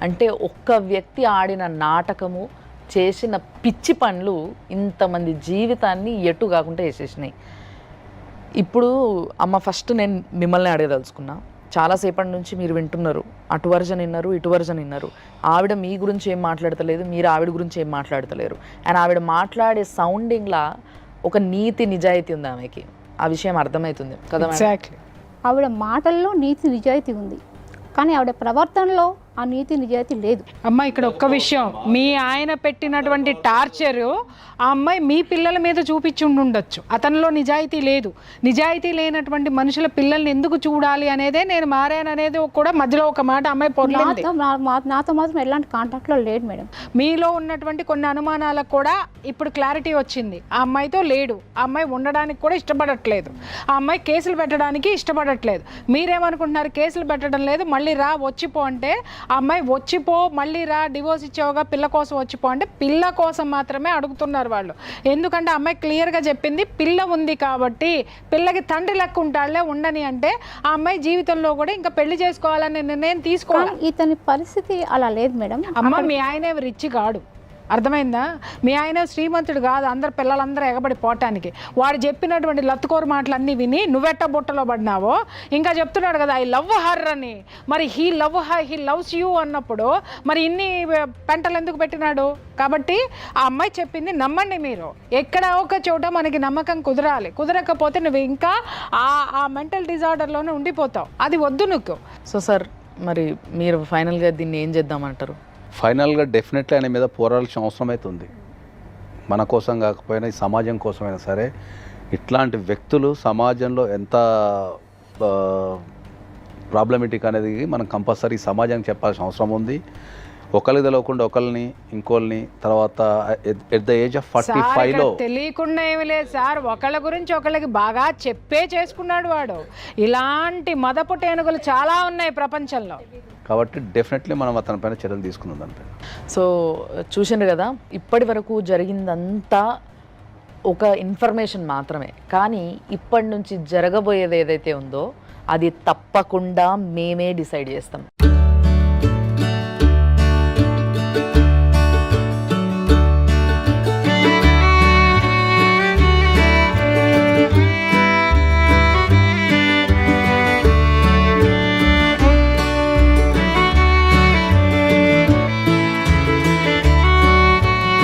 S2: అంటే ఒక్క వ్యక్తి ఆడిన నాటకము, చేసిన పిచ్చి పనులు ఇంతమంది జీవితాన్ని ఎటు కాకుండా వేసేసినాయి. ఇప్పుడు అమ్మ, ఫస్ట్ నేను మిమ్మల్ని అడగదలుచుకున్నా. చాలాసేపటి నుంచి మీరు వింటున్నారు, అటు వర్జన్ విన్నారు, ఇటు వర్జన్ విన్నారు. ఆవిడ మీ గురించి ఏం మాట్లాడతలేదు, మీరు ఆవిడ గురించి ఏం మాట్లాడతలేరు. అండ్ ఆవిడ మాట్లాడే సౌండింగ్లా ఒక నీతి నిజాయితీ ఉంది ఆమెకి. ఆ విషయం అర్థమవుతుంది కదా?
S3: ఆవిడ మాటల్లో నీతి నిజాయితీ ఉంది, కానీ ఆవిడ ప్రవర్తనలో ఆ నీతి నిజాయితీ లేదు.
S4: అమ్మ, ఇక్కడ ఒక్క విషయం, మీ ఆయన పెట్టినటువంటి టార్చరు ఆ అమ్మాయి మీ పిల్లల మీద చూపించి ఉండొచ్చు. అతనిలో నిజాయితీ లేదు. నిజాయితీ లేనటువంటి మనుషుల పిల్లల్ని ఎందుకు చూడాలి అనేదే నేను మారాననేది కూడా మధ్యలో ఒక మాట అమ్మాయి పొందింది.
S3: నాతో మాత్రం ఎలాంటి కాంటాక్ట్లో లేడు మేడం.
S4: మీలో ఉన్నటువంటి కొన్ని అనుమానాలకు కూడా ఇప్పుడు క్లారిటీ వచ్చింది. ఆ అమ్మాయితో లేడు, ఆ అమ్మాయి ఉండడానికి కూడా ఇష్టపడట్లేదు, ఆ అమ్మాయి కేసులు పెట్టడానికి ఇష్టపడట్లేదు. మీరేమనుకుంటున్నారు? కేసులు పెట్టడం లేదు, మళ్ళీ రా వచ్చిపో అంటే ఆ అమ్మాయి వచ్చిపో, మళ్ళీ రా, డివోర్స్ ఇచ్చావుగా, పిల్ల కోసం వచ్చిపో అంటే పిల్ల కోసం మాత్రమే అడుగుతున్నారు వాళ్ళు. ఎందుకంటే అమ్మాయి క్లియర్గా చెప్పింది, పిల్ల ఉంది కాబట్టి, పిల్లకి తండ్రి లెక్క ఉంటాడులే ఉండని అంటే ఆ అమ్మాయి జీవితంలో కూడా ఇంకా పెళ్లి చేసుకోవాలని నిర్ణయం తీసుకోవాలి.
S3: ఇతని పరిస్థితి అలా లేదు మేడం.
S4: అమ్మ, మీ ఆయన రిచ్ కాడు, అర్థమైందా? మీ ఆయన శ్రీమంతుడు కాదు అందరు పిల్లలందరూ ఎగబడి పోవటానికి. వాడు చెప్పినటువంటి లత్తుకోరు మాటలన్నీ విని నువ్వెట్ట బుట్టలో పడినావో ఇంకా చెప్తున్నాడు కదా, ఐ లవ్ హర్ అని. మరి హీ లవ్స్ యూ అన్నప్పుడు మరి ఇన్ని పెంటలు ఎందుకు పెట్టినాడు? కాబట్టి ఆ అమ్మాయి చెప్పింది నమ్మండి మీరు. ఎక్కడ ఒక చోట మనకి నమ్మకం కుదరాలి. కుదరకపోతే నువ్వు ఇంకా ఆ మెంటల్ డిజార్డర్లోనే ఉండిపోతావు. అది వద్దు నువ్వు.
S2: సో సార్, మరి మీరు ఫైనల్గా దీన్ని ఏం చేద్దామంటారు?
S5: ఫైనల్గా డెఫినెట్లీ ఆయన మీద పోరాడాల్సిన అవసరం అయితే ఉంది. మన కోసం కాకపోయినా ఈ సమాజం కోసమైనా సరే. ఇట్లాంటి వ్యక్తులు సమాజంలో ఎంత ప్రాబ్లమేటిక్ అనేది మనం కంపల్సరీ సమాజానికి చెప్పాల్సిన అవసరం ఉంది. ఒకరికి తెలియకుండా ఒకరిని ఇంకోళ్ళని తర్వాత ఎట్ ద ఏజ్ ఆఫ్ 45లో
S4: తెలియకుండా ఏమి లేదు సార్, ఒకళ్ళ గురించి ఒకళ్ళకి బాగా చెప్పే చేసుకున్నాడు వాడు. ఇలాంటి మదపు టేనుగులు చాలా ఉన్నాయి ప్రపంచంలో.
S5: కాబట్టి డెఫినెట్లీ మనం అతని పైన చర్యలు తీసుకుందాం దానిపైన.
S2: సో చూసిండ్రు కదా, ఇప్పటి వరకు జరిగిందంతా ఒక ఇన్ఫర్మేషన్ మాత్రమే. కానీ ఇప్పటి నుంచి జరగబోయేది ఏదైతే ఉందో అది తప్పకుండా మేమే డిసైడ్ చేస్తాం.